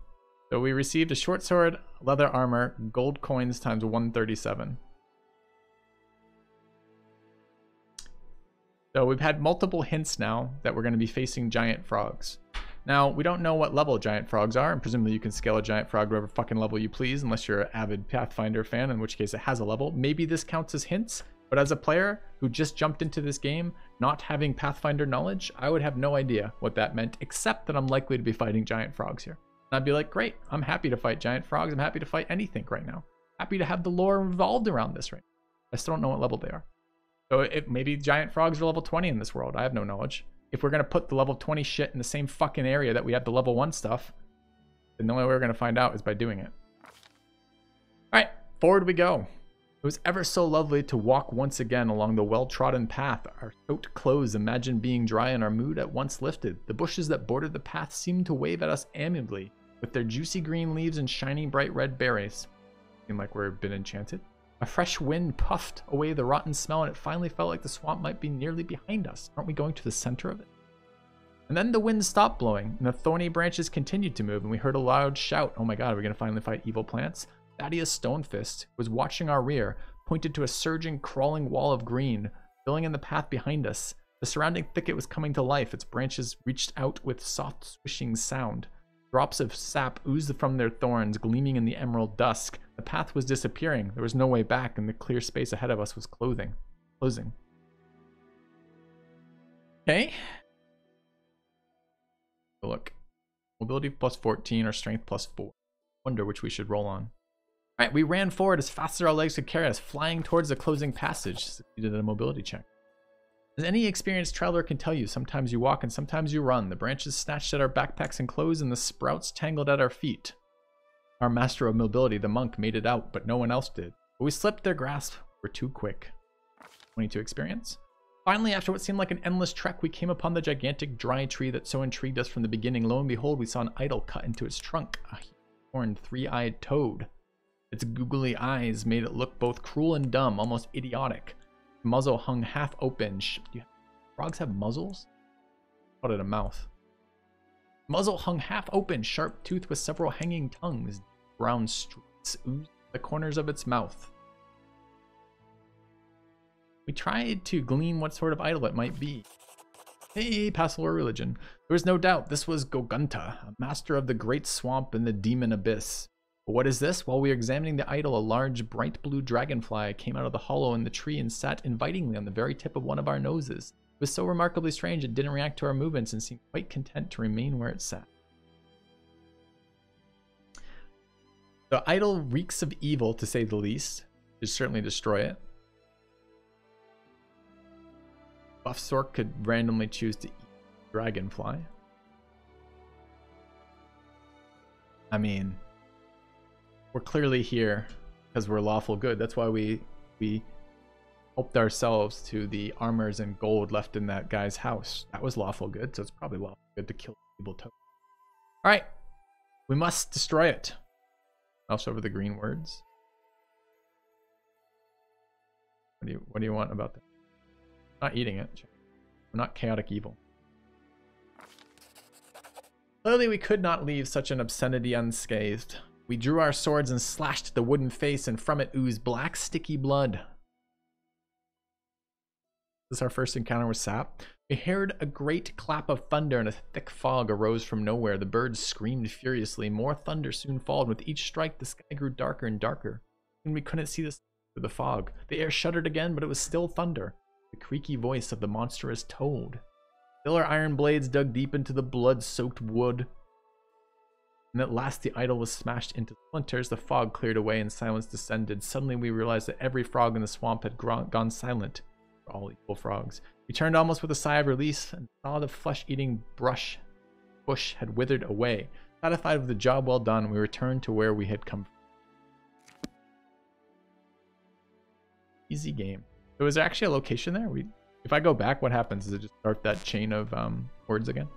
Speaker 2: So we received a short sword, leather armor, gold coins times 137. So we've had multiple hints now that we're going to be facing giant frogs. Now, we don't know what level giant frogs are, and presumably you can scale a giant frog to whatever fucking level you please, unless you're an avid Pathfinder fan, in which case it has a level. Maybe this counts as hints. But as a player who just jumped into this game, not having Pathfinder knowledge, I would have no idea what that meant, except that I'm likely to be fighting giant frogs here. And I'd be like, great, I'm happy to fight giant frogs. I'm happy to fight anything right now. Happy to have the lore revolved around this right now. I still don't know what level they are. So maybe giant frogs are level 20 in this world. I have no knowledge. If we're going to put the level 20 shit in the same fucking area that we have the level 1 stuff, then the only way we're going to find out is by doing it. Alright, forward we go. It was ever so lovely to walk once again along the well-trodden path. Our soaked clothes imagined being dry and our mood at once lifted. The bushes that bordered the path seemed to wave at us amiably, with their juicy green leaves and shining bright red berries. Seemed like we've been enchanted. A fresh wind puffed away the rotten smell, and it finally felt like the swamp might be nearly behind us. Aren't we going to the center of it? And then the wind stopped blowing, and the thorny branches continued to move, and we heard a loud shout. Oh my god, are we going to finally fight evil plants? Thaddeus Stonefist, who was watching our rear, pointed to a surging, crawling wall of green, filling in the path behind us. The surrounding thicket was coming to life. Its branches reached out with soft, swishing sound. Drops of sap oozed from their thorns, gleaming in the emerald dusk. The path was disappearing. There was no way back, and the clear space ahead of us was closing. Okay. Look. Mobility plus 14 or strength plus 4. Wonder which we should roll on. Alright, we ran forward as fast as our legs could carry us, flying towards the closing passage. Succeeded in a mobility check. As any experienced traveler can tell you, sometimes you walk and sometimes you run. The branches snatched at our backpacks and clothes, and the sprouts tangled at our feet. Our master of mobility, the monk, made it out, but no one else did. But we slipped their grasp. We're too quick. 22 experience. Finally, after what seemed like an endless trek, we came upon the gigantic dry tree that so intrigued us from the beginning. Lo and behold, we saw an idol cut into its trunk. A horned, three-eyed toad. Its googly eyes made it look both cruel and dumb, almost idiotic. The muzzle hung half open. Frogs have muzzles? I thought it a mouth. Muzzle hung half open, sharp tooth with several hanging tongues. Brown streaks oozed the corners of its mouth. We tried to glean what sort of idol it might be. Hey, pastoral religion. There was no doubt this was Gogunta, a master of the great swamp and the demon abyss. But what is this? While we were examining the idol, a large, bright blue dragonfly came out of the hollow in the tree and sat invitingly on the very tip of one of our noses. It was so remarkably strange it didn't react to our movements and seemed quite content to remain where it sat. The idol reeks of evil, to say the least. We should certainly destroy it. Buff Sork could randomly choose to eat dragonfly. I mean, we're clearly here because we're lawful good. That's why we helped ourselves to the armors and gold left in that guy's house. That was lawful good, so it's probably lawful good to kill the evil toad. All right, we must destroy it. Mouse over the green words. What do you want about that? Not eating it. We're not chaotic evil. Clearly we could not leave such an obscenity unscathed. We drew our swords and slashed the wooden face, and from it oozed black, sticky blood. This is our first encounter with sap. We heard a great clap of thunder, and a thick fog arose from nowhere. The birds screamed furiously. More thunder soon followed. With each strike, the sky grew darker and darker. And we couldn't see through the fog. The air shuddered again, but it was still thunder. The creaky voice of the monstrous toad. Still our iron blades dug deep into the blood-soaked wood. And at last the idol was smashed into splinters. The fog cleared away and silence descended. Suddenly we realized that every frog in the swamp had gone silent. For all equal frogs. We turned almost with a sigh of release and saw the flesh-eating bush had withered away. Satisfied with the job well done, we returned to where we had come from. Easy game. So is there actually a location there? If I go back, what happens? Does it just start that chain of words again?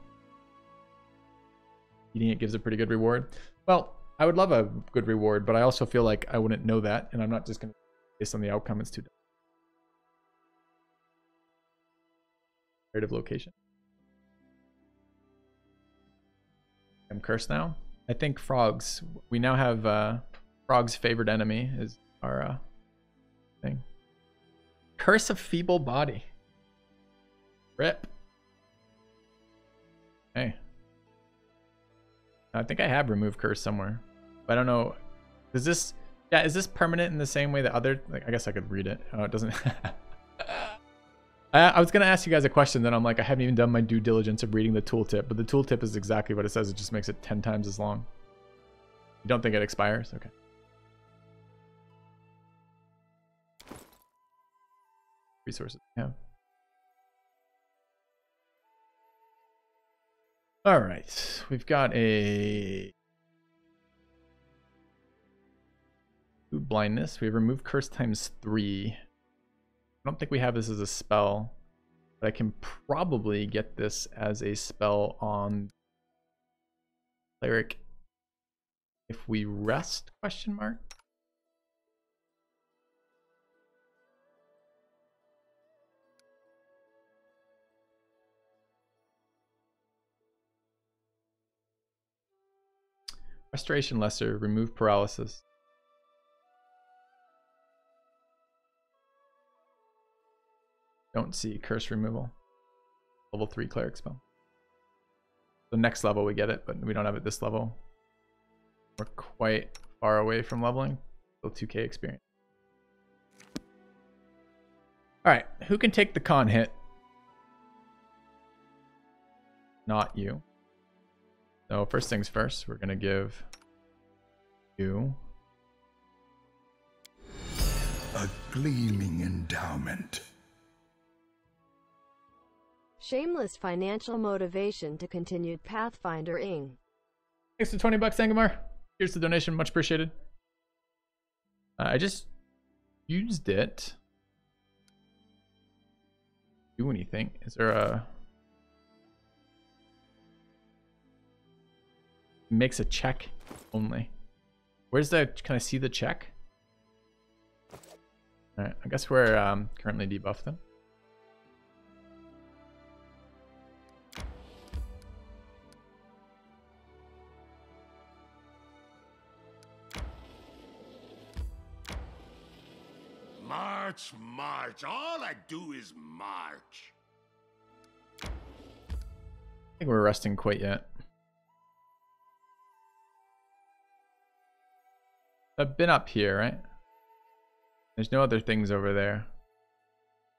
Speaker 2: Eating it gives a pretty good reward. Well, I would love a good reward, but I also feel like I wouldn't know that, and I'm not just going to based on the outcome. It's too dumb. Creative location. I'm cursed now. I think frogs. We now have frog's favorite enemy is our thing. Curse of feeble body. Rip. Hey. I think I have removed curse somewhere. But I don't know. Does this Yeah, is this permanent in the same way that other, like, I guess I could read it. Oh, it doesn't. I was going to ask you guys a question, then I'm like, I haven't even done my due diligence of reading the tooltip, but the tooltip is exactly what it says. It just makes it 10 times as long. You don't think it expires? Okay. Resources. Yeah. All right. We've got a blindness. We have removed curse times 3. I don't think we have this as a spell, but I can probably get this as a spell on cleric if we rest, question mark. Restoration lesser, remove paralysis. Don't see curse removal. Level 3 cleric spell. The next level we get it, but we don't have it this level. We're quite far away from leveling. Still 2k experience. Alright, who can take the con hit? Not you. So first things first, we're gonna give you
Speaker 3: A gleaming endowment.
Speaker 5: Shameless financial motivation to continued Pathfinder-ing.
Speaker 2: Thanks for 20 bucks, Sangamar. Here's the donation, much appreciated. I just used it. Do anything? Is there a... Makes a check only. Where's the... Can I see the check? Alright, I guess we're currently debuffed then.
Speaker 3: March, march. All I do is march.
Speaker 2: I think we're resting quite yet. I've been up here, right? There's no other things over there.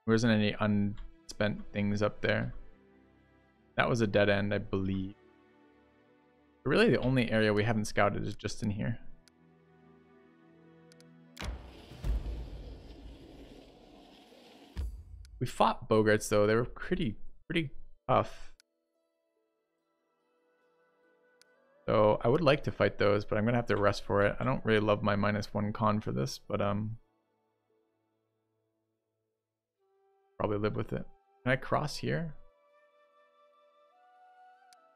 Speaker 2: There isn't any unspent things up there. That was a dead end, I believe. But really, the only area we haven't scouted is just in here. We fought Bogarts though. They were pretty tough. So I would like to fight those, but I'm gonna have to rest for it. I don't really love my -1 con for this, but probably live with it. Can I cross here?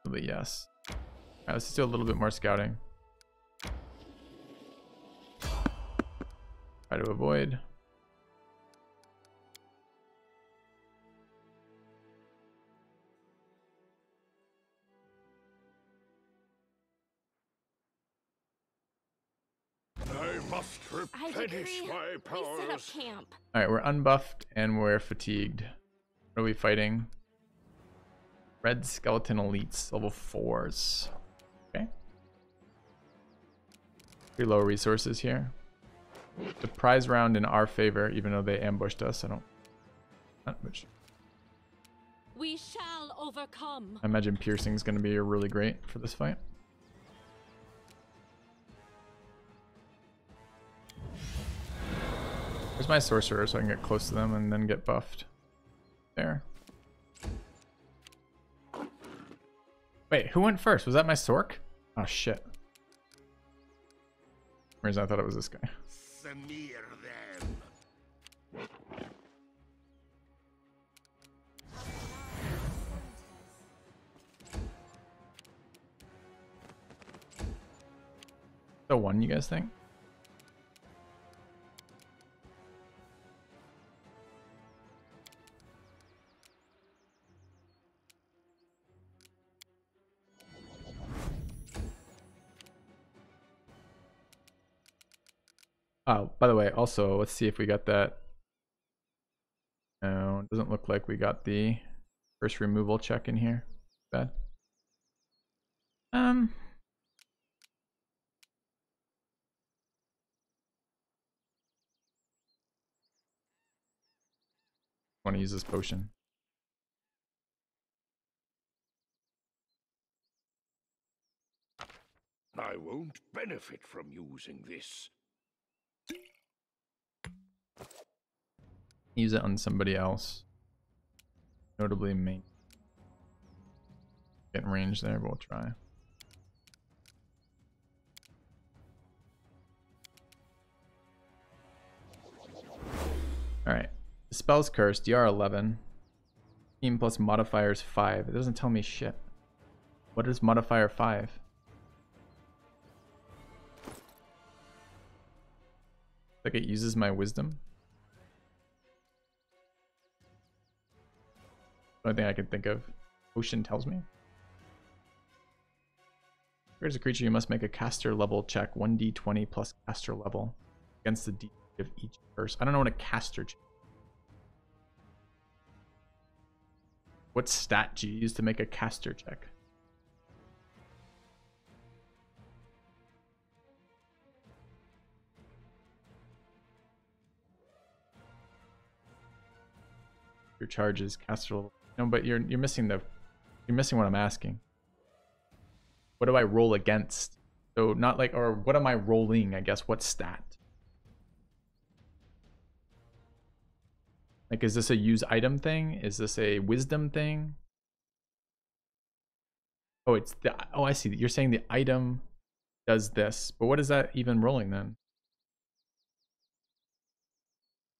Speaker 2: Probably yes. Alright, let's just do a little bit more scouting. Try to avoid.
Speaker 1: I
Speaker 3: Replenish
Speaker 1: decree
Speaker 3: my
Speaker 1: we set up
Speaker 3: powers.
Speaker 1: camp.
Speaker 2: Alright, we're unbuffed and we're fatigued. What are we fighting? Red Skeleton Elites, level 4s. Okay. Pretty low resources here. The prize round in our favor, even though they ambushed us. Not much.
Speaker 4: We shall overcome.
Speaker 2: I imagine piercing's going to be really great for this fight. Where's my sorcerer so I can get close to them and then get buffed? There. Wait, who went first? Was that my Sork? Oh shit. For some reason I thought it was this guy.
Speaker 3: Smear them.
Speaker 2: So one, you guys think? Oh, by the way, also, let's see if we got that. No, it doesn't look like we got the first removal check in here. Bad. Want to use this potion.
Speaker 3: I won't benefit from using this.
Speaker 2: Use it on somebody else. Notably me. Get in range there, but we'll try. Alright. The spell's cursed, DR 11. Team plus modifiers 5. It doesn't tell me shit. What is modifier 5? Like it uses my wisdom. Only thing I can think of. Ocean tells me. Here's a creature, you must make a caster level check. 1d20 plus caster level against the d of each curse. I don't know what a caster check. What stat do you use to make a caster check? Your charges, caster level. No, but you're missing what I'm asking. What do I roll against? So not like, or what am I rolling, I guess? What stat? Like, is this a use item thing? Is this a wisdom thing? Oh, it's the, oh, I see. You're saying the item does this, but what is that even rolling then?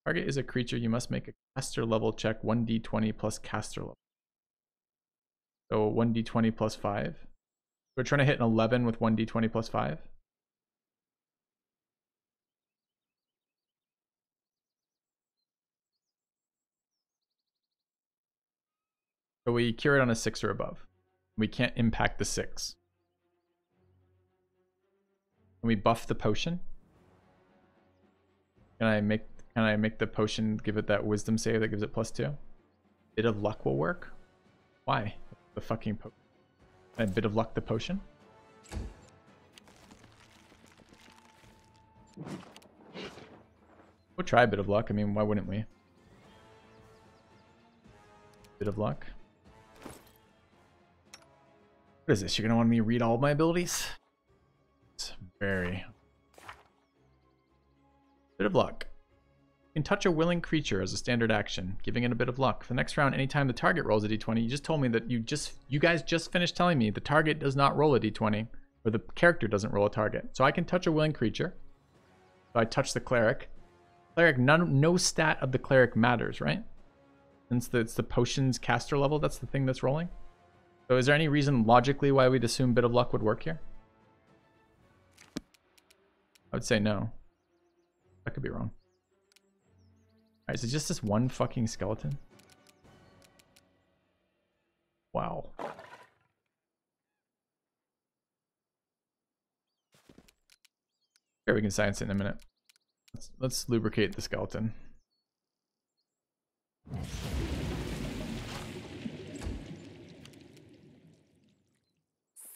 Speaker 2: Target is a creature, you must make a caster level check, 1d20 plus caster level. So 1d20 plus 5. We're trying to hit an 11 with 1d20 plus 5. So we cure it on a 6 or above. We can't impact the 6. Can we buff the potion? Can I make the potion give it that wisdom save that gives it +2? Bit of luck will work? Why? The fucking potion. Can I bit of luck the potion? We'll try a bit of luck. I mean, why wouldn't we? Bit of luck. What is this? You're gonna want me to read all of my abilities? It's very... Bit of luck. You can touch a willing creature as a standard action, giving it a bit of luck. For the next round, anytime the target rolls a d20, you just told me that you guys just finished telling me the target does not roll a d20, or the character doesn't roll a target. So I can touch a willing creature. So I touch the cleric. Cleric, no stat of the cleric matters, right? Since it's the potion's caster level, that's the thing that's rolling. So is there any reason logically why we'd assume bit of luck would work here? I would say no. I could be wrong. Alright, so just this one fucking skeleton? Wow. Here, we can science it in a minute. Let's lubricate the skeleton.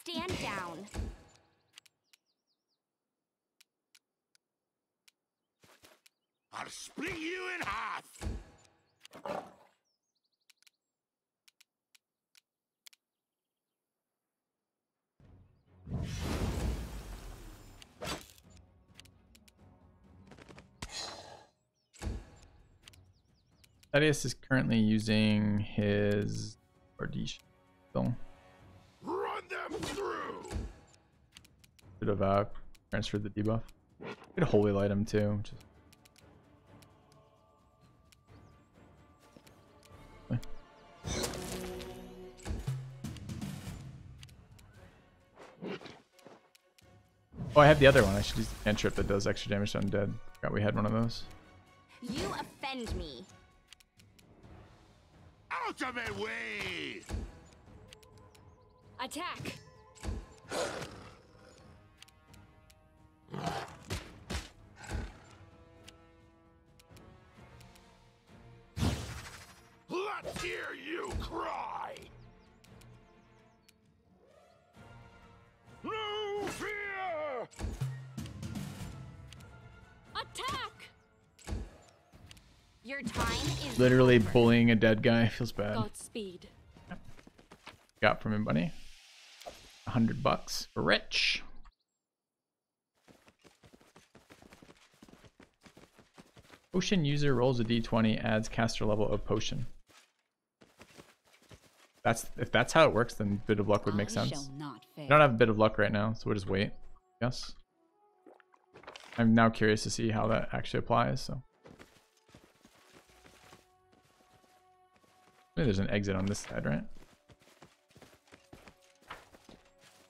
Speaker 6: Stand down.
Speaker 3: I'll split you in half.
Speaker 2: Thaddeus is currently using his Bardiche. So
Speaker 3: Run them through.
Speaker 2: should have transferred the debuff. Could holy light him too. Just... Oh, I have the other one. I should use the cantrip that does extra damage to undead. Forgot we had one of those.
Speaker 6: You offend me.
Speaker 3: Out of my way.
Speaker 4: Attack!
Speaker 3: Let's hear you cry. No fear.
Speaker 4: Attack!
Speaker 6: Your time is
Speaker 2: Literally
Speaker 6: over.
Speaker 2: bullying a dead guy feels bad.
Speaker 4: Godspeed.
Speaker 2: Got from him, buddy. $100 for rich. Potion user rolls a d20, adds caster level of potion. If that's how it works, then bit of luck would make sense. I don't have a bit of luck right now, so we'll just wait. Yes. I'm now curious to see how that actually applies. So maybe there's an exit on this side, right?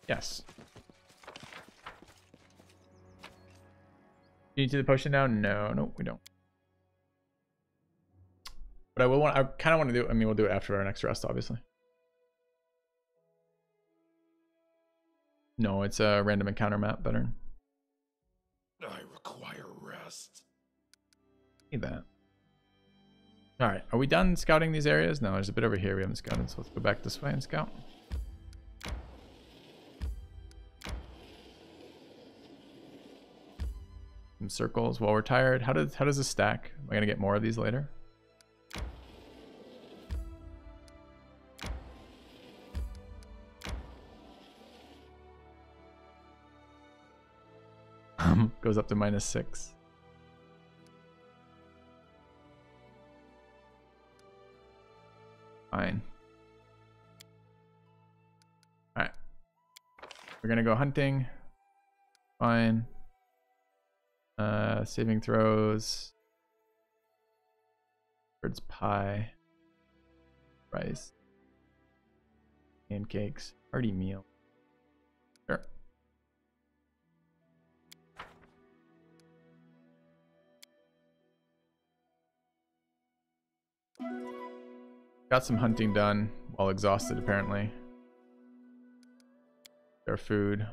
Speaker 2: Yes. You need to do the potion now? No, we don't. But I kind of want to do, I mean, we'll do it after our next rest, obviously. No, it's a random encounter map, better.
Speaker 3: I require rest.
Speaker 2: Need that. Alright, are we done scouting these areas? No, there's a bit over here we haven't scouted, so let's go back this way and scout. Some circles while we're tired. How does this stack? Am I gonna get more of these later? Goes up to -6. Fine. Alright. We're gonna go hunting. Fine. Saving throws. Bird's pie. Rice. Pancakes. Hearty meal. Sure. Got some hunting done while exhausted, apparently. Our food.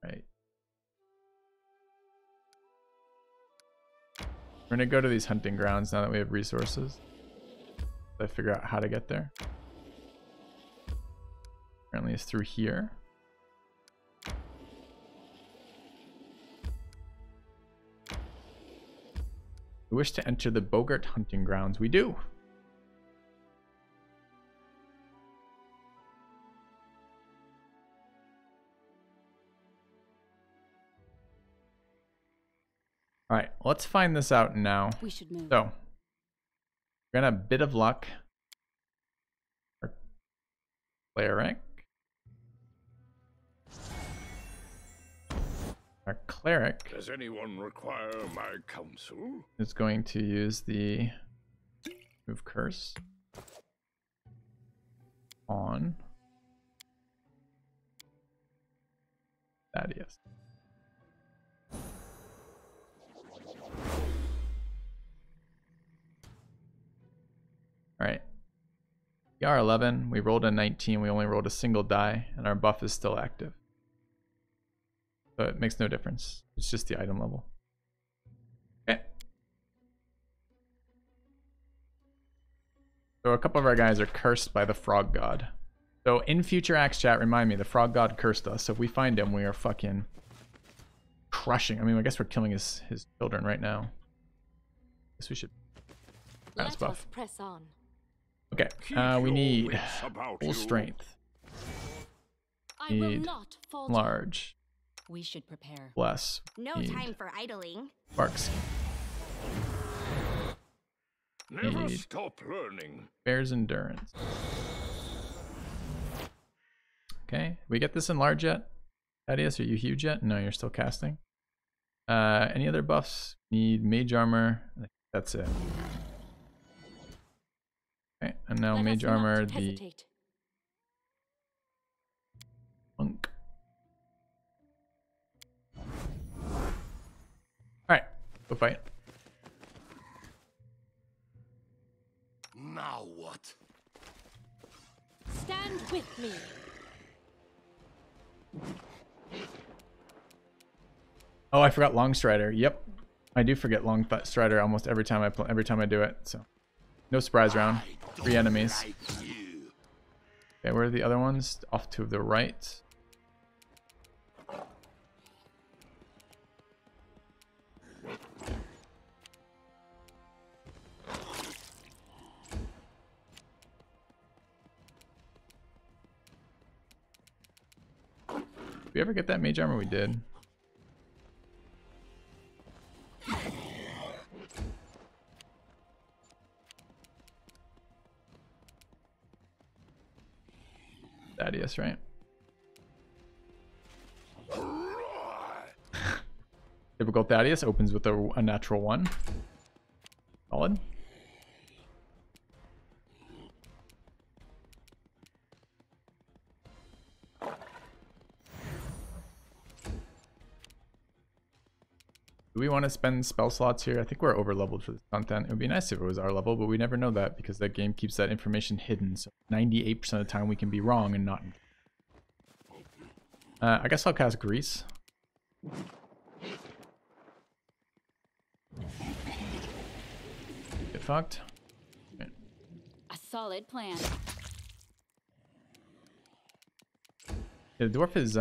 Speaker 2: Right. We're gonna go to these hunting grounds now that we have resources. Let's figure out how to get there. Apparently it's through here. We wish to enter the Bogart hunting grounds. We do. All right, let's find this out now.
Speaker 4: We should move.
Speaker 2: So, we're gonna have a bit of luck. Our player rank. Our cleric.
Speaker 3: Does anyone require my counsel?
Speaker 2: Is going to use the move curse on Thaddeus. All right. We are 11. We rolled a 19. We only rolled a single die, and our buff is still active. So it makes no difference. It's just the item level. Okay. So a couple of our guys are cursed by the frog god. So in future acts chat, remind me, the frog god cursed us. So if we find him, we are fucking crushing. I mean, I guess we're killing his children right now. Guess we should. That's
Speaker 4: Let
Speaker 2: buff.
Speaker 4: us press on.
Speaker 2: Okay. We need full strength.
Speaker 4: I will
Speaker 2: Need
Speaker 4: not falter.
Speaker 2: large.
Speaker 6: We should prepare.
Speaker 2: Bless.
Speaker 6: No
Speaker 2: Need
Speaker 6: time for idling.
Speaker 2: Barks.
Speaker 3: Never
Speaker 2: Need
Speaker 3: stop learning.
Speaker 2: Bear's endurance. Okay. We get this in large yet? Thaddeus, are you huge yet? No, you're still casting. Any other buffs? Need mage armor. That's it. Okay, and now
Speaker 4: Let
Speaker 2: mage
Speaker 4: us not
Speaker 2: armor, the
Speaker 4: hesitate.
Speaker 2: monk. Alright, go fight.
Speaker 3: Now what?
Speaker 4: Stand with me.
Speaker 2: Oh, I forgot Long Strider. Yep, I do forget Long Strider almost every time I do it. So, no surprise round. 3 enemies.
Speaker 3: Like you.
Speaker 2: Okay, where are the other ones? Off to the right. we ever get that mage armor? We did. Thaddeus, right? Typical Thaddeus opens with a natural 1. Solid. Do we want to spend spell slots here? I think we're over leveled for this content. It would be nice if it was our level, but we never know that because that game keeps that information hidden. So 98% of the time we can be wrong and not. I guess I'll cast Grease. Get fucked. Okay.
Speaker 6: A solid plan.
Speaker 2: Yeah, the dwarf is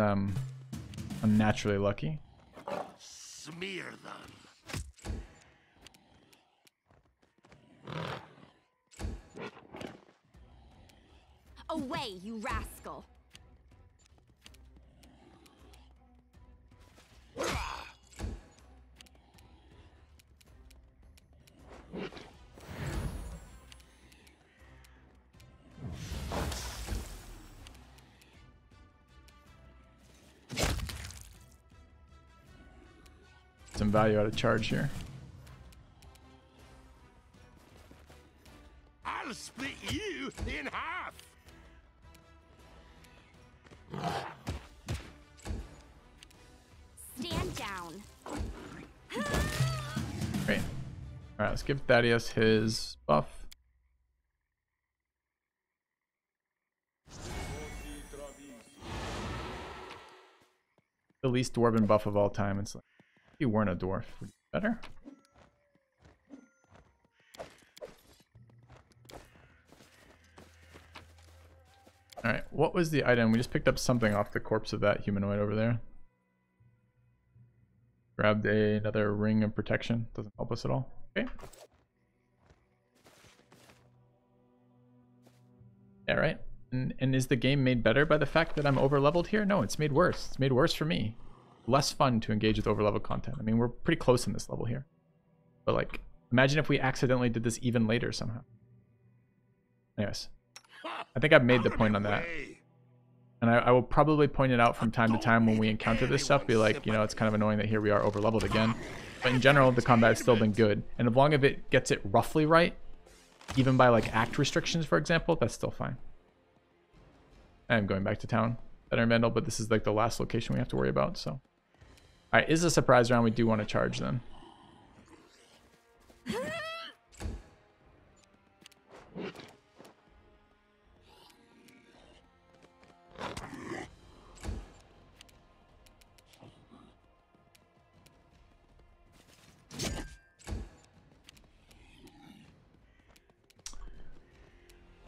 Speaker 2: unnaturally lucky.
Speaker 3: Smear them.
Speaker 6: Away, you rascal.
Speaker 2: Some value out of charge here.
Speaker 3: I'll split you in half.
Speaker 6: Stand down.
Speaker 2: Great. Alright, let's give Thaddeus his buff. The least dwarven buff of all time. It's like, if you weren't a dwarf, would it be better? Alright, what was the item? We just picked up something off the corpse of that humanoid over there. Grabbed another ring of protection. Doesn't help us at all. Okay. Yeah, right. And is the game made better by the fact that I'm over leveled here? No, it's made worse. It's made worse for me. Less fun to engage with over leveled content. I mean, we're pretty close in this level here. But like, imagine if we accidentally did this even later somehow. Anyways, I think I've made the point on that. And I will probably point it out from time to time when we encounter this stuff. Be like, you know, it's kind of annoying that here we are over leveled again. But in general, the combat has still been good. And as long as it gets it roughly right, even by like act restrictions, for example, that's still fine. I am going back to town, Better Vandal, but this is like the last location we have to worry about. So, all right, is a surprise round. We do want to charge then.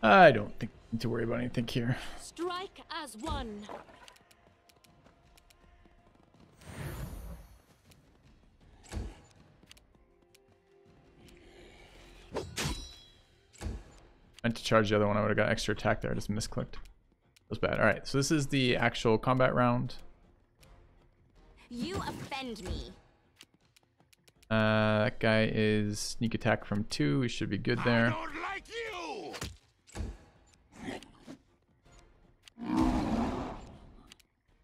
Speaker 2: I don't think we need to worry about anything here.
Speaker 4: Strike as one.
Speaker 2: I meant to charge the other one. I would have got extra attack there. I just misclicked. That was bad. All right, so this is the actual combat round.
Speaker 6: You offend me.
Speaker 2: That guy is sneak attack from 2. He should be good there.
Speaker 3: I don't like you.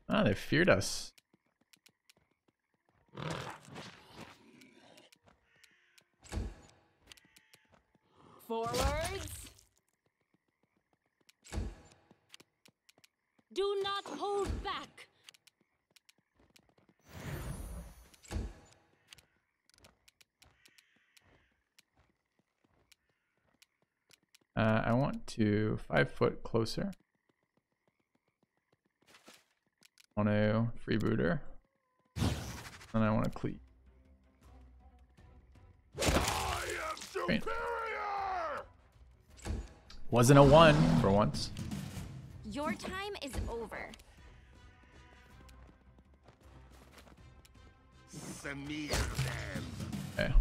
Speaker 2: Ah, they feared us.
Speaker 4: Forwards. Do not hold back.
Speaker 2: I want to 5 foot closer. I want to freebooter. And I want to cleat.
Speaker 3: I am superior.
Speaker 2: Wasn't a 1 for once.
Speaker 6: Your time is over.
Speaker 3: Smear them.
Speaker 2: Okay.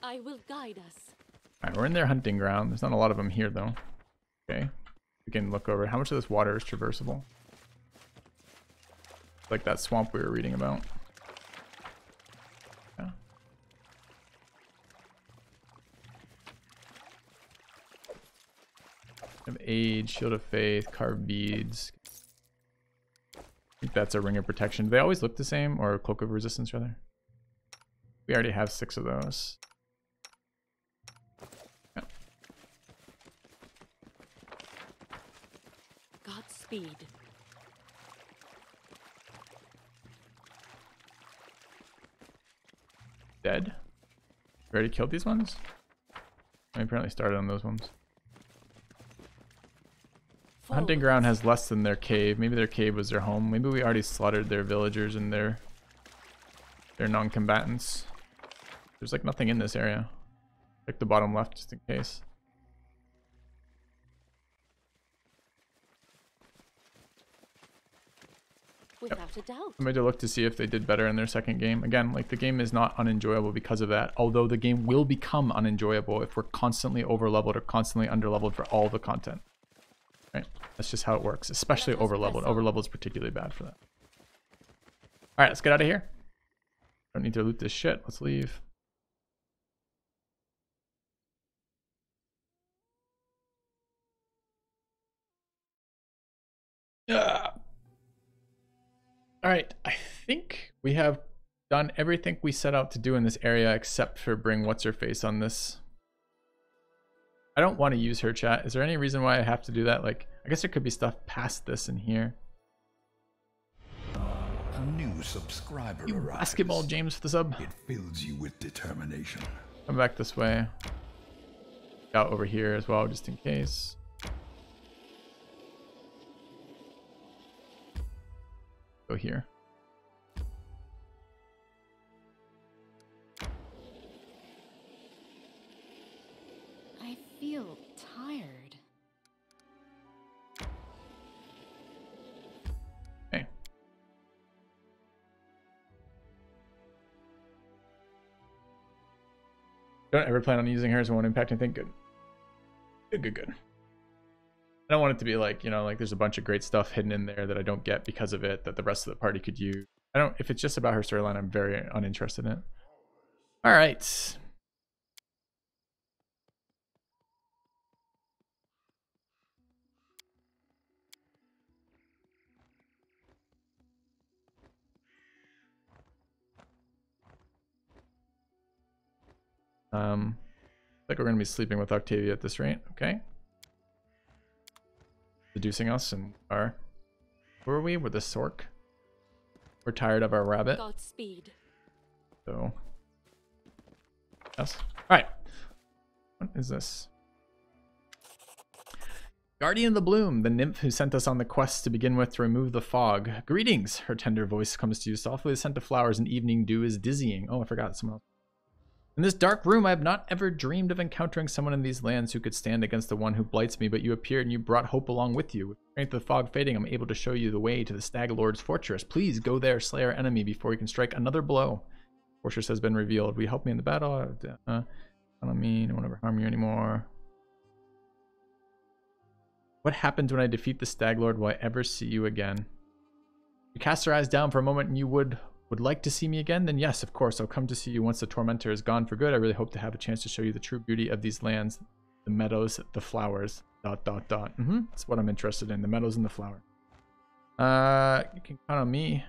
Speaker 4: I will guide us.
Speaker 2: Alright, we're in their hunting ground. There's not a lot of them here, though. Okay. We can look over. How much of this water is traversable? Like that swamp we were reading about. Yeah. Of age, shield of faith, carved beads. I think that's a ring of protection. Do they always look the same? Or a cloak of resistance, rather? We already have 6 of those. Yeah.
Speaker 4: Godspeed.
Speaker 2: Dead? We already killed these ones? I apparently started on those ones. Hunting ground has less than their cave. Maybe their cave was their home. Maybe we already slaughtered their villagers and their non-combatants. There's like nothing in this area. Check the bottom left just in case.
Speaker 4: Without a doubt.
Speaker 2: I made to look to see if they did better in their second game. Again, like the game is not unenjoyable because of that. Although the game will become unenjoyable if we're constantly over-leveled or constantly under-leveled for all the content. Right? That's just how it works. Especially over-leveled. Over-leveled is particularly bad for that. Alright, let's get out of here. Don't need to loot this shit. Let's leave. Yeah. Alright, I think we have done everything we set out to do in this area except for bring what's-her-face on this. I don't want to use her chat. Is there any reason why I have to do that? Like, I guess there could be stuff past this in here.
Speaker 1: A new subscriber arrives.
Speaker 2: Basketball James for the sub.
Speaker 1: It fills you with determination.
Speaker 2: Come back this way. Out over here as well, just in case. Go here.
Speaker 4: I feel tired.
Speaker 2: Okay. Don't ever plan on using her, so it won't impact anything. Good. Good. I don't want it to be like, you know, like there's a bunch of great stuff hidden in there that I don't get because of it that the rest of the party could use. If it's just about her storyline, I'm very uninterested in it. All right. Like we're gonna be sleeping with Octavia at this rate, okay? Seducing us, and who are we? We're the Sork. We're tired of our rabbit.
Speaker 4: Godspeed.
Speaker 2: So yes. Alright. What is this? Guardian of the Bloom, the nymph who sent us on the quest to begin with to remove the fog. Greetings, her tender voice comes to you softly. The scent of flowers and evening dew is dizzying. Oh, I forgot someone else. In this dark room, I have not ever dreamed of encountering someone in these lands who could stand against the one who blights me, but you appeared and you brought hope along with you. With the strength of the fog fading, I'm able to show you the way to the Stag Lord's fortress. Please go there, slay our enemy before we can strike another blow. Fortress has been revealed. Will you help me in the battle? Follow me. I won't ever harm you anymore. What happens when I defeat the Stag Lord? Will I ever see you again? You cast her eyes down for a moment and you would like to see me again? Then yes, of course, I'll come to see you once the tormentor is gone for good. I really hope to have a chance to show you the true beauty of these lands, the meadows, the flowers, ... That's what I'm interested in, the meadows and the flower. You can count on me.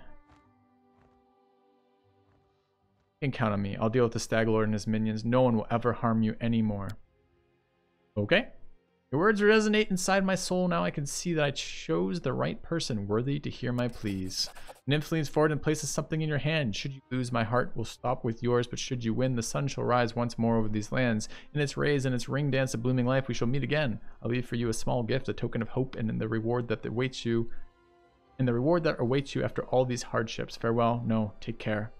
Speaker 2: You can count on me. I'll deal with the Stag Lord and his minions. No one will ever harm you anymore. Okay. Your words resonate inside my soul. Now I can see that I chose the right person worthy to hear my pleas. Nymph leans forward and places something in your hand. Should you lose, my heart will stop with yours, but should you win, the sun shall rise once more over these lands. In its rays and its ring dance of blooming life, we shall meet again. I'll leave for you a small gift, a token of hope, and in the reward that awaits you, after all these hardships. Farewell. No, take care.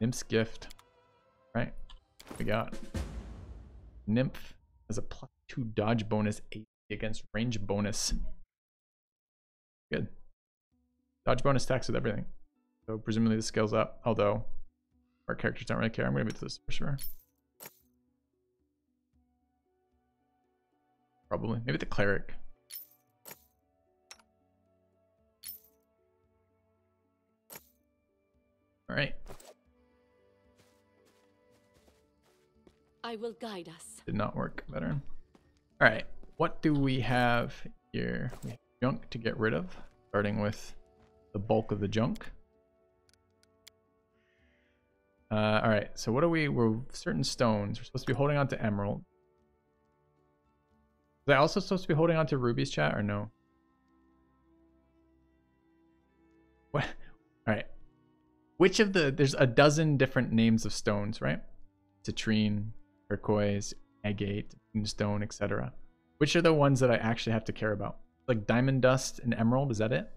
Speaker 2: Nymph's gift. Right. What we got? Nymph has a +2 dodge bonus, 8 against range bonus. Good. Dodge bonus stacks with everything. So presumably the scales up, although our characters don't really care. I'm going to move to the sorcerer. probably. Maybe the cleric. All right.
Speaker 4: I will guide us.
Speaker 2: Did not work, veteran. All right. What do we have here? We have junk to get rid of, starting with the bulk of the junk. All right. So what are we're certain stones. We're supposed to be holding on to emerald. Was I also supposed to be holding on to rubies, chat, or no? What? All right. Which of there's a dozen different names of stones, right? Citrine, turquoise, agate, moonstone, etc. Which are the ones that I actually have to care about? Like diamond dust and emerald, is that it?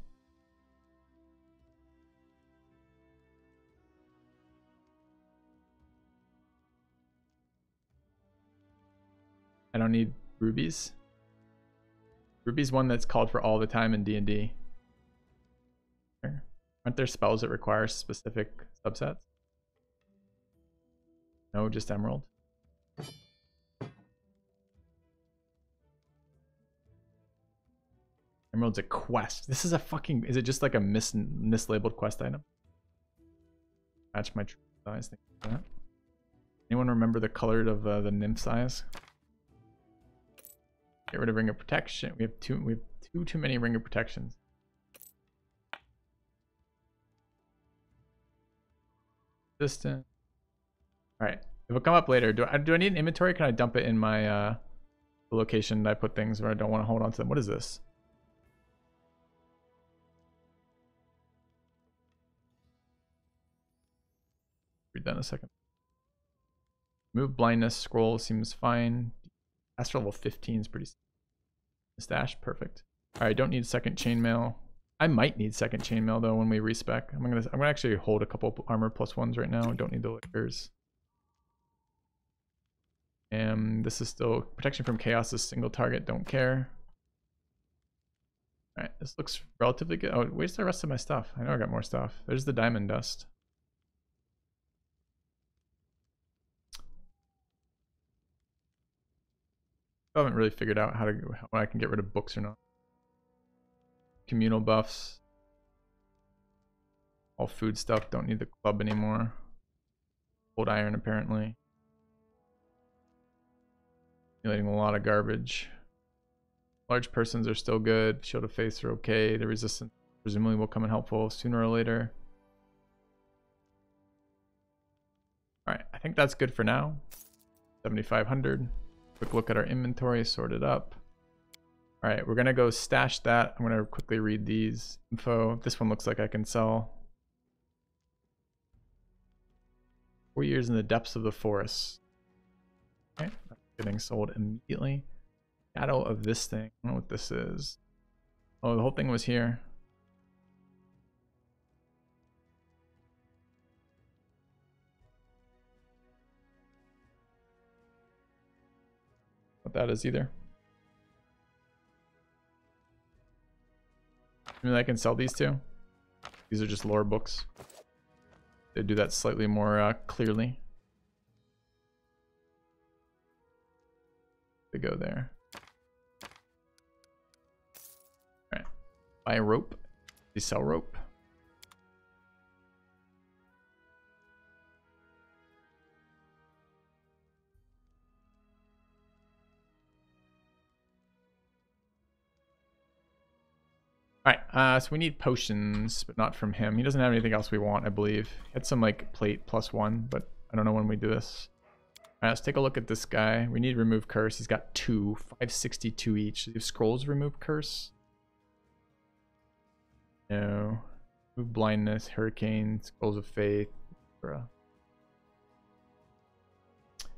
Speaker 2: I don't need rubies. Ruby's one that's called for all the time in D&D. Aren't there spells that require specific subsets? No, just emerald. Emerald's a quest. This is a fucking... Is it just like a mislabeled quest item? Match my size. Think of that. Anyone remember the color of the nymph's eyes? Get rid of ring of protection. We have too many ring of protections. Distant. All right. It will come up later. Do I need an inventory? Can I dump it in my the location that I put things where I don't want to hold on to them? What is this? Read that in a second. Move blindness scroll seems fine. Astral level 15 is pretty. Stash, perfect. All right, don't need second chainmail. I might need second chainmail though when we respec. I'm gonna actually hold a couple armor plus ones right now. Don't need the liquors. And this is still protection from chaos is single target. Don't care. All right, this looks relatively good. Oh, where's the rest of my stuff? I know I got more stuff. There's the diamond dust. I haven't really figured out how I can get rid of books or not. Communal buffs. All food stuff. Don't need the club anymore. Old iron apparently. Accumulating a lot of garbage. Large persons are still good. Shield of face are okay. The resistance presumably will come in helpful sooner or later. Alright, I think that's good for now. 7,500. Quick look at our inventory, sort it up. All right, we're gonna go stash that. I'm gonna quickly read these info. This one looks like I can sell. 4 years in the depths of the forest. Okay, that's getting sold immediately. Shadow of this thing. I don't know what this is. Oh, the whole thing was here. What that is either. Maybe I can sell these two. These are just lore books. They do that slightly more clearly. They go there. Alright. Buy a rope. They sell rope. Alright, so we need potions, but not from him. He doesn't have anything else we want, I believe. He had some like plate +1, but I don't know when we do this. Alright, let's take a look at this guy. We need remove curse. He's got 2, 562 each. Do you have scrolls remove curse? No. Remove blindness, hurricane, scrolls of faith, etc.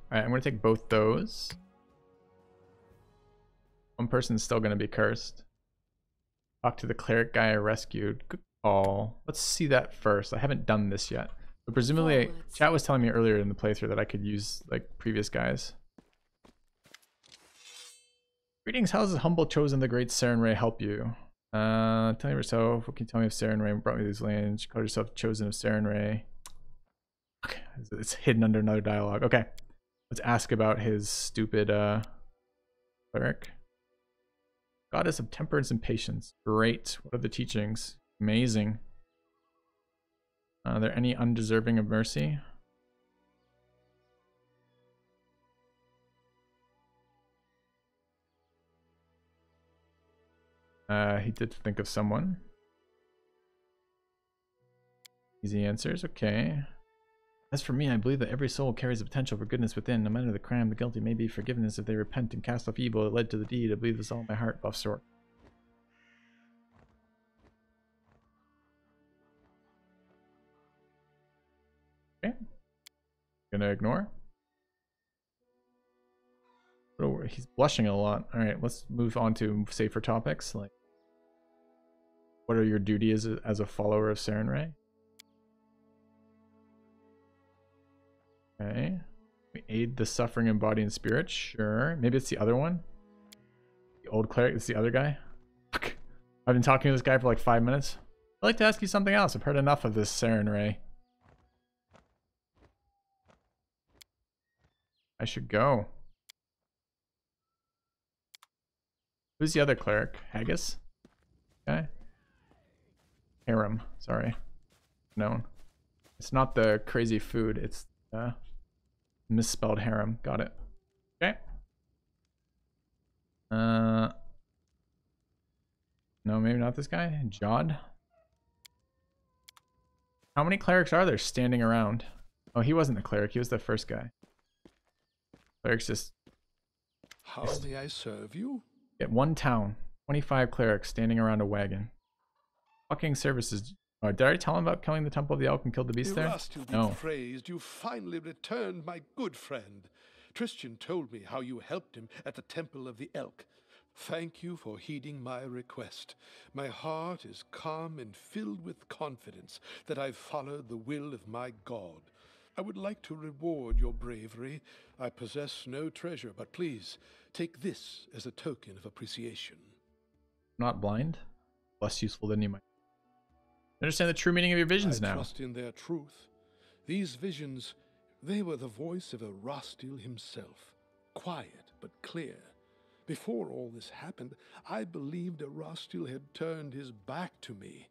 Speaker 2: Alright, I'm gonna take both those. One person's still gonna be cursed. Talk to the cleric guy I rescued. Good call. Let's see that first. I haven't done this yet. But presumably, chat was telling me earlier in the playthrough that I could use like previous guys. Greetings, how does humble chosen the great Saren Ray help you? Tell me yourself. What can you tell me of Saren Ray? Brought me these lands. Call yourself chosen of Saren Ray. Okay, it's hidden under another dialogue. Okay, let's ask about his stupid cleric. Goddess of temperance and patience. Great. What are the teachings? Amazing. Are there any undeserving of mercy? He did think of someone. Easy answers, okay. As for me, I believe that every soul carries the potential for goodness within. No matter the crime, the guilty may be forgiven if they repent and cast off evil that led to the deed. I believe this all in my heart, buff sword. Okay. Gonna ignore. Oh, he's blushing a lot. Alright, let's move on to safer topics. Like, what are your duties as a follower of Sarenrae? Okay. We aid the suffering in body and spirit. Sure. Maybe it's the other one. The old cleric. It's the other guy. Fuck. I've been talking to this guy for like 5 minutes. I'd like to ask you something else. I've heard enough of this Sarenrae. I should go. Who's the other cleric? Haggis? Okay. Harem. Sorry. Known. It's not the crazy food. It's misspelled harem. Got it. Okay. No, maybe not this guy. Jod. How many clerics are there standing around? Oh, he wasn't the cleric. He was the first guy. Clerics just...
Speaker 3: How may I serve you?
Speaker 2: Get one town. 25 clerics standing around a wagon. Fucking services. Oh, did I tell him about killing the Temple of the Elk and killed the beast there?
Speaker 3: No. Praised, you finally returned, my good friend. Tristan told me how you helped him at the Temple of the Elk. Thank you for heeding my request. My heart is calm and filled with confidence that I've followed the will of my God. I would like to reward your bravery. I possess no treasure, but please take this as a token of appreciation.
Speaker 2: Not blind? Less useful than you might. Understand the true meaning of your visions now.
Speaker 3: I trust in their truth. These visions, they were the voice of Erastil himself. Quiet but clear. Before all this happened, I believed Erastil had turned his back to me.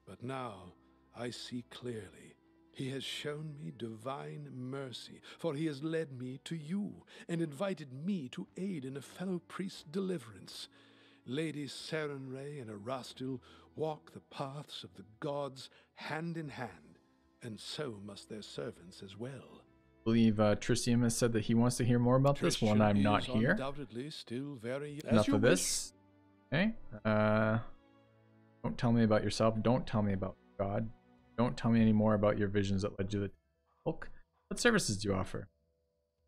Speaker 3: But now, I see clearly. He has shown me divine mercy, for he has led me to you and invited me to aid in a fellow priest's deliverance. Lady Sarenrae and Erastil walk the paths of the gods hand in hand, and so must their servants as well.
Speaker 2: I believe Tristium has said that he wants to hear more about this when I'm not here.
Speaker 3: Undoubtedly still very
Speaker 2: Enough of this. Okay. Don't tell me about yourself. Don't tell me about God. Don't tell me any more about your visions that led you to the book. What services do you offer?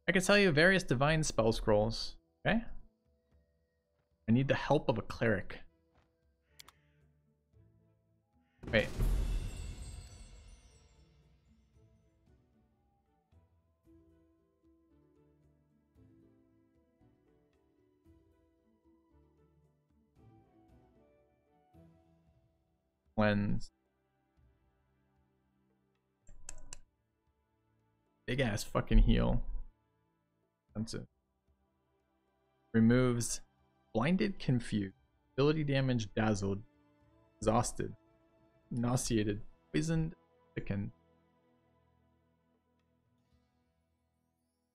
Speaker 2: I can tell you various divine spell scrolls. Okay. I need the help of a cleric. Wait. Cleanse. Big ass fucking heal. Expensive. Removes blinded, confused, ability damage, dazzled, exhausted, nauseated, poisoned, thickened.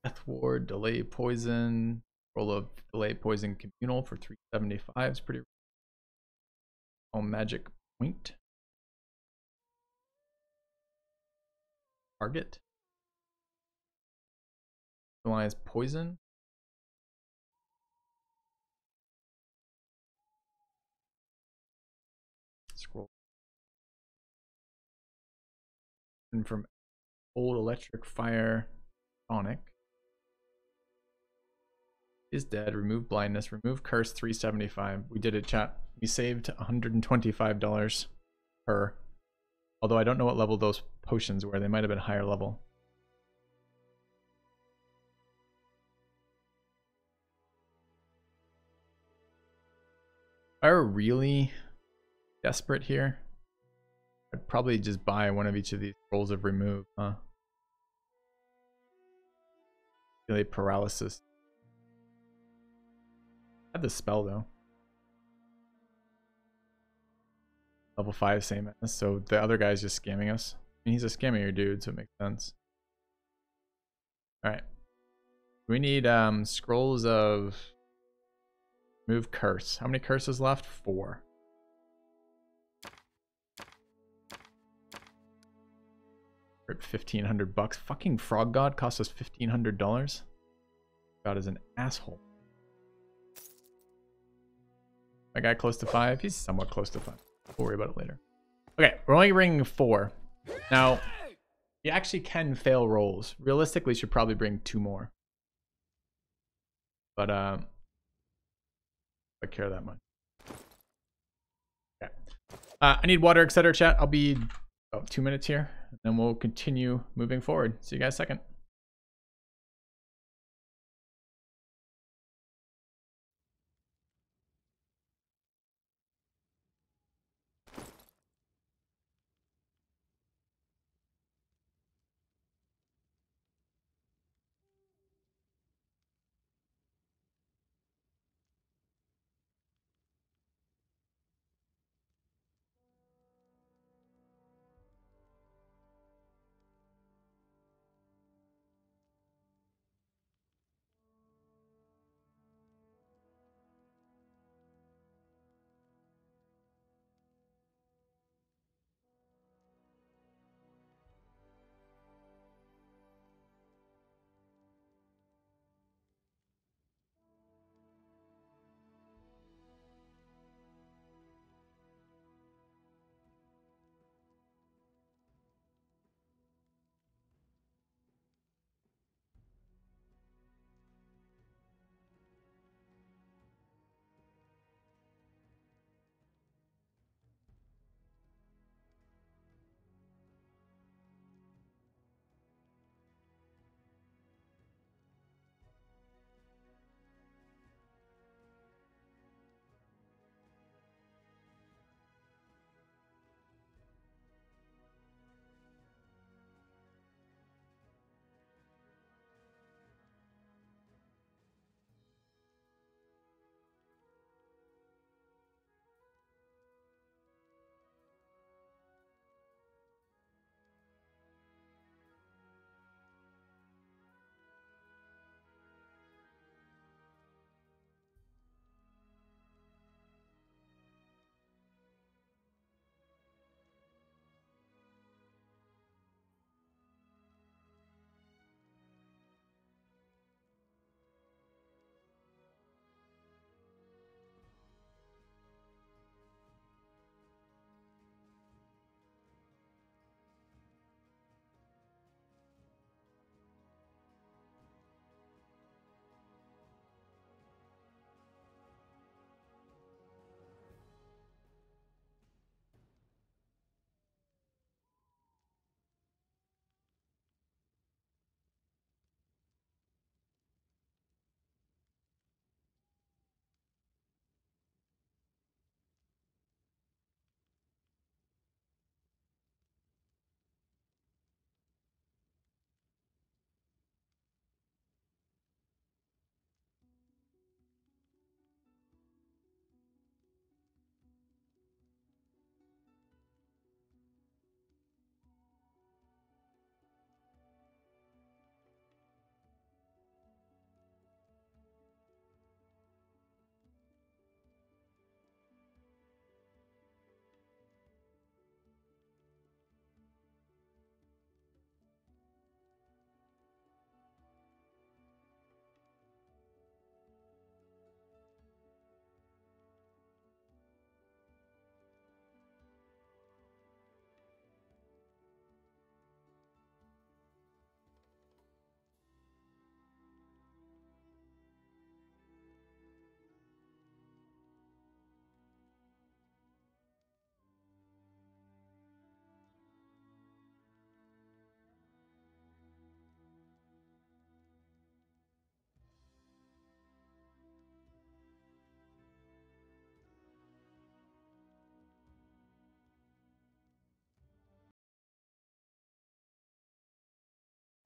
Speaker 2: Death ward, delay poison, roll of delay poison communal for 375 is pretty. Oh, magic point. Target. Utilize poison. Scroll. And from old electric fire tonic. Is dead. Remove blindness. Remove curse 375. We did it, chat. We saved $125 per. Although I don't know what level those potions were. They might have been higher level. If I were really desperate here, I'd probably just buy one of each of these scrolls of remove, huh? Delay paralysis. I have the spell though. Level 5, same as. So the other guy's just scamming us. I mean, he's a scammier dude, so it makes sense. Alright. We need scrolls of move curse. How many curses left? 4. Rip 1,500 bucks. Fucking Frog God cost us $1,500. God is an asshole. My guy close to 5. He's somewhat close to 5. We'll worry about it later. Okay, we're only bringing 4. Now, you actually can fail rolls. Realistically, you should probably bring 2 more. But I care that much. Okay. I need water, etc. Chat. I'll be about 2 minutes here, and then we'll continue moving forward. See you guys second.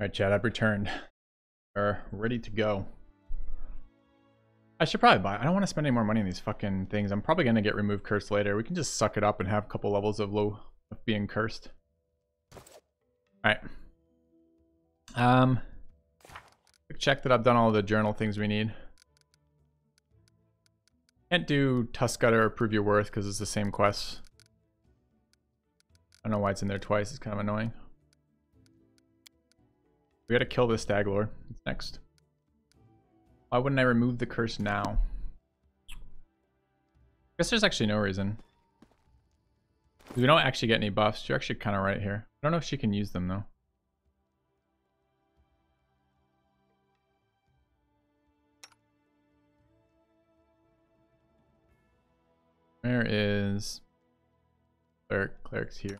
Speaker 2: All right, chat, I've returned. Are ready to go. I should probably buy. I don't want to spend any more money on these fucking things. I'm probably gonna get remove curse later. We can just suck it up and have a couple levels of being cursed. All right. Quick check that I've done all the journal things we need. Can't do Tusk Gutter or Prove Your Worth because it's the same quest. I don't know why it's in there twice. It's kind of annoying. We gotta kill this Stag Lord. It's next. Why wouldn't I remove the curse now? I guess there's actually no reason. We don't actually get any buffs. You're actually kind of right here. I don't know if she can use them though. Where is cleric? Cleric's here.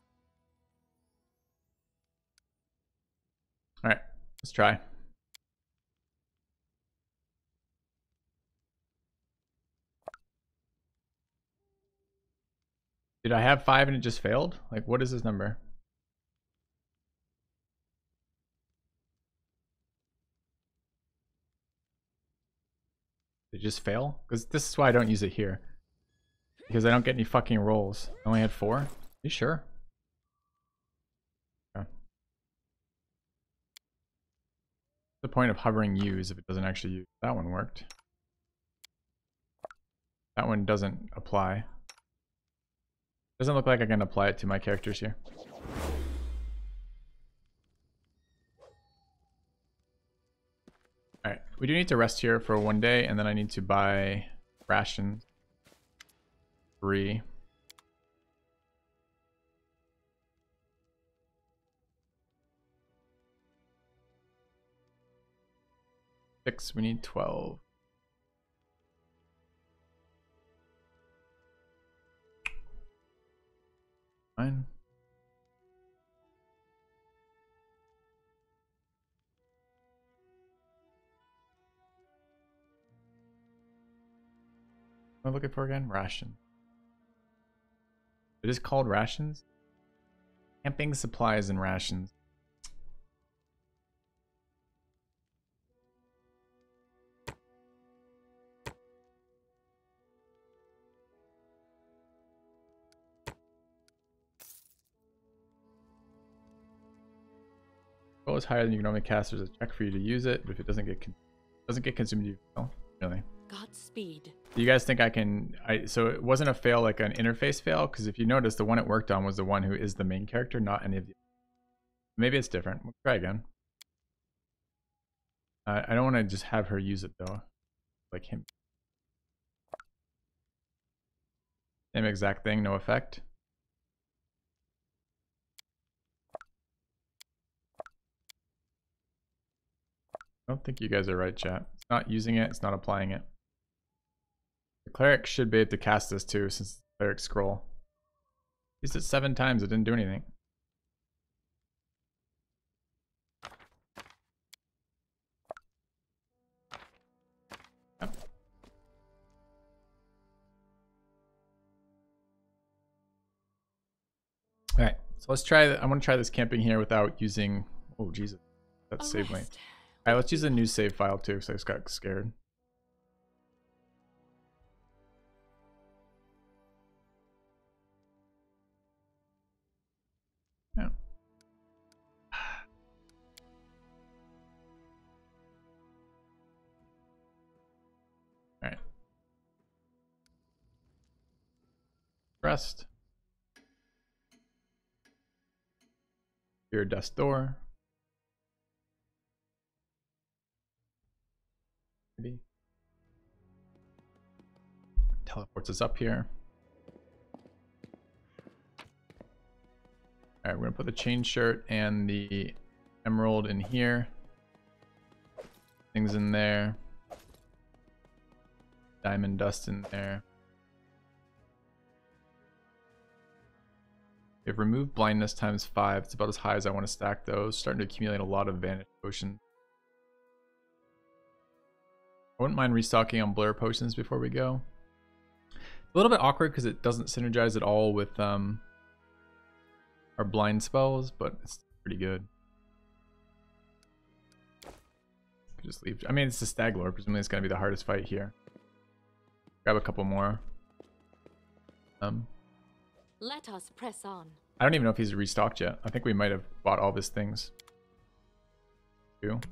Speaker 2: All right, let's try. Did I have 5 and it just failed? Like, what is this number? Did it just fail? Because this is why I don't use it here. Because I don't get any fucking rolls. I only had 4? Are you sure? Okay. What's the point of hovering use if it doesn't actually use? That one worked. That one doesn't apply. Doesn't look like I can apply it to my characters here. Alright, we do need to rest here for 1 day, and then I need to buy rations. 3. Six, we need 12. Fine. What am I looking for again? Ration. It is called rations? Camping supplies and rations. Goal is higher than you can normally cast. There's a check for you to use it, but if it doesn't get consumed, you fail. Really?
Speaker 4: Godspeed.
Speaker 2: Do you guys think I can? So it wasn't a fail like an interface fail, because if you notice, the one it worked on was the one who is the main character, not any of the. Maybe it's different. We'll try again. I don't want to just have her use it though, like him. Same exact thing, no effect. I don't think you guys are right, chat. It's not using it, it's not applying it. The cleric should be able to cast this too, since the cleric scroll. Used it 7 times, it didn't do anything. Yep. Alright, so let's try I want to try this camping here without using. Oh Jesus, that's save lane. Alright, let's use a new save file too, because I just got scared. Yeah. Alright. Rest. Your desk door. Maybe. Teleports us up here. Alright, we're gonna put the chain shirt and the emerald in here. Things in there. Diamond dust in there. We have removed blindness times 5. It's about as high as I want to stack those. Starting to accumulate a lot of vanish potions. I wouldn't mind restocking on blur potions before we go. A little bit awkward because it doesn't synergize at all with our blind spells, but it's pretty good. Just leave. I mean, it's the Stag Lord. Presumably, it's going to be the hardest fight here. Grab a couple more.
Speaker 4: Let us press on.
Speaker 2: I don't even know if he's restocked yet. I think we might have bought all of his things. Alright,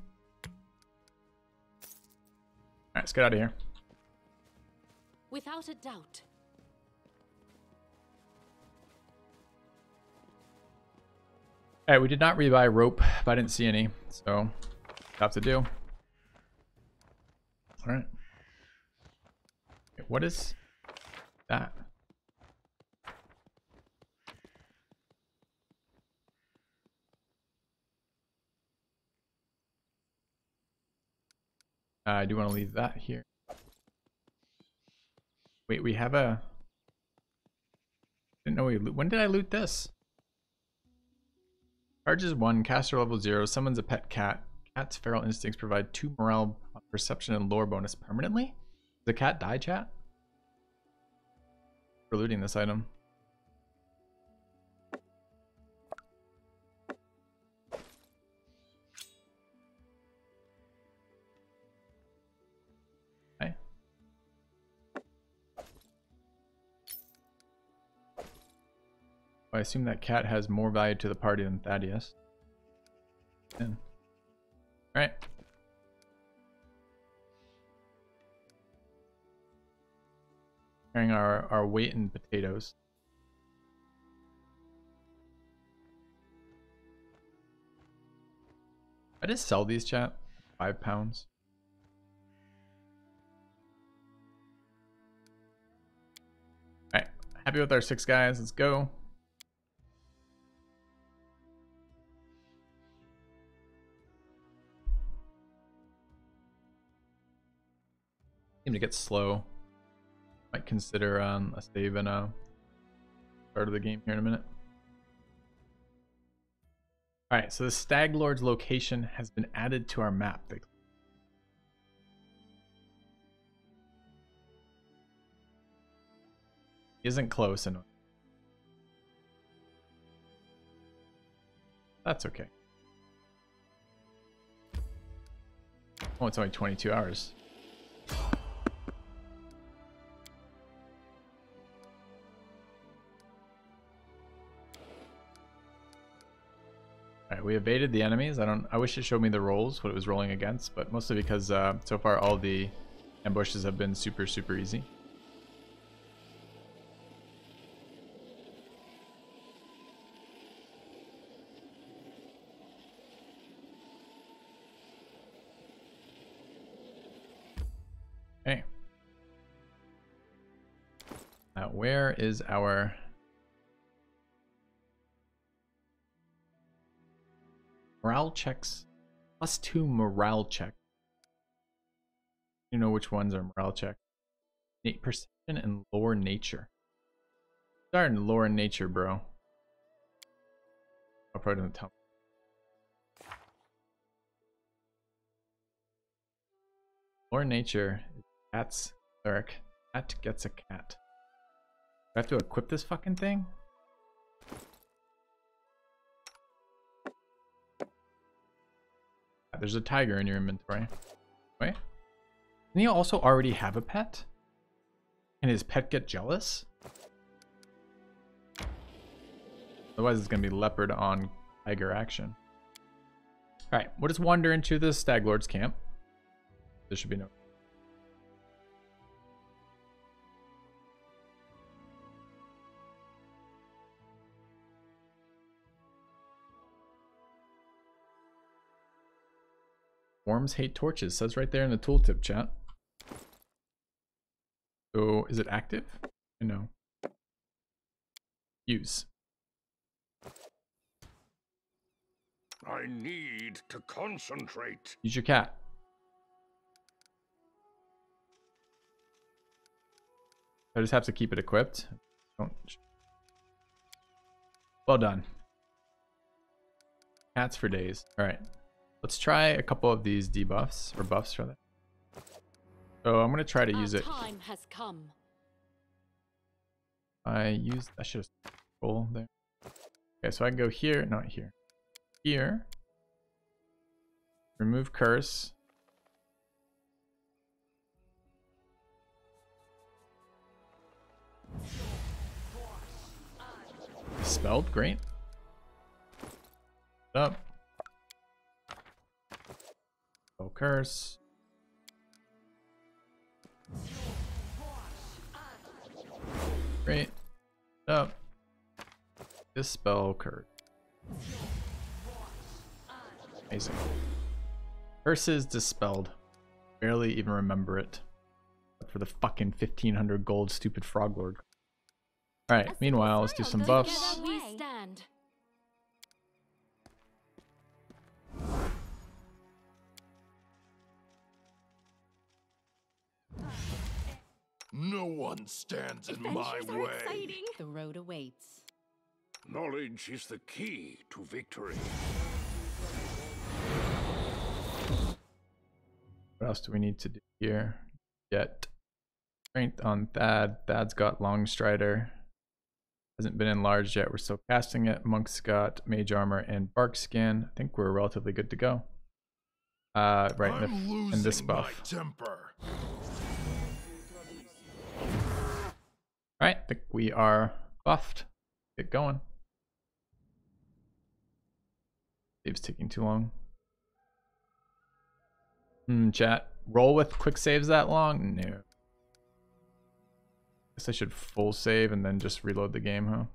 Speaker 2: let's get out of here.
Speaker 4: Without a doubt.
Speaker 2: Alright, we did not rebuy rope, but I didn't see any, so have to do. Alright. What is that? I do want to leave that here. Wait, we have a... Didn't know we... When did I loot this? Charges 1, caster level 0, summons a pet cat. Cat's feral instincts provide 2 morale, perception, and lore bonus permanently? Does the cat die, chat? For looting this item. Okay. I assume that cat has more value to the party than Thaddeus. Alright. Carrying our weight in potatoes. I just sell these, chat. 5 pounds. Alright. Happy with our 6 guys. Let's go. Seem to get slow. Might consider a save and a start of the game here in a minute. Alright, so the Stag Lord's location has been added to our map. Isn't close enough. That's okay. Oh, it's only 22 hours. Alright, we evaded the enemies. I wish it showed me the rolls, what it was rolling against, but mostly because so far all the ambushes have been super easy. Okay. Now, where is our... Morale checks. +2 morale check. You know which ones are morale check. Perception and lore nature. Start in lore and nature, bro. I'll probably doesn't tell me. Lore nature is cat's cleric. Cat gets a cat. Do I have to equip this fucking thing? There's a tiger in your inventory. Wait. Doesn't he also already have a pet? Can his pet get jealous? Otherwise it's going to be leopard on tiger action. Alright, we'll just wander into the Stag Lord's camp. There should be no... Worms hate torches, says right there in the tooltip, chat. So, is it active? No. Use.
Speaker 1: I need to concentrate.
Speaker 2: Use your cat. I just have to keep it equipped. Don't. Well done. Cats for days. Alright. Let's try a couple of these debuffs, or buffs rather. So I'm gonna try to use it.
Speaker 4: Time has come.
Speaker 2: I should have roll there. Okay, so I can go here, not here. Here. Remove curse. Dispelled, great. Up. Oh, curse. Great. Up. Dispel curse. Amazing. Curse is dispelled. Barely even remember it. But for the fucking 1500 gold stupid frog lord. Alright, meanwhile, let's do some buffs.
Speaker 4: Together we stand.
Speaker 1: No one stands in my
Speaker 6: Adventures are
Speaker 1: way.
Speaker 6: exciting.
Speaker 4: The road awaits.
Speaker 1: Knowledge is the key to victory.
Speaker 2: What else do we need to do here? Get strength on Thad. Thad's got Long Strider. Hasn't been enlarged yet. We're still casting it. Monk's got Mage Armor and Bark Skin. I think we're relatively good to go. Right in this buff.
Speaker 1: My temper.
Speaker 2: Alright, I think we are buffed. Get going. Save's taking too long. Chat. Roll with quick saves that long? No. Guess I should full save and then just reload the game, huh?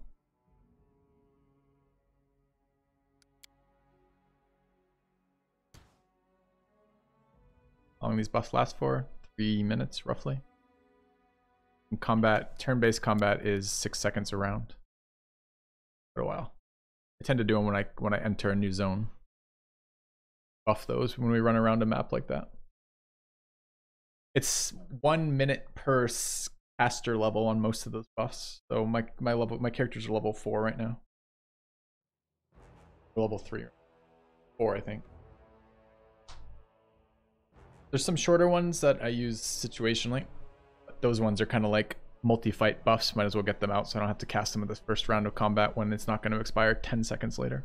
Speaker 2: How long these buffs last for? 3 minutes, roughly. And combat, turn-based combat is 6 seconds a round. For a while. I tend to do them when I enter a new zone. Buff those when we run around a map like that. It's 1 minute per caster level on most of those buffs. So my characters are level 4 right now. Or level 3 or 4, I think. There's some shorter ones that I use situationally. But those ones are kind of like multi-fight buffs. Might as well get them out so I don't have to cast them in this first round of combat when it's not going to expire 10 seconds later.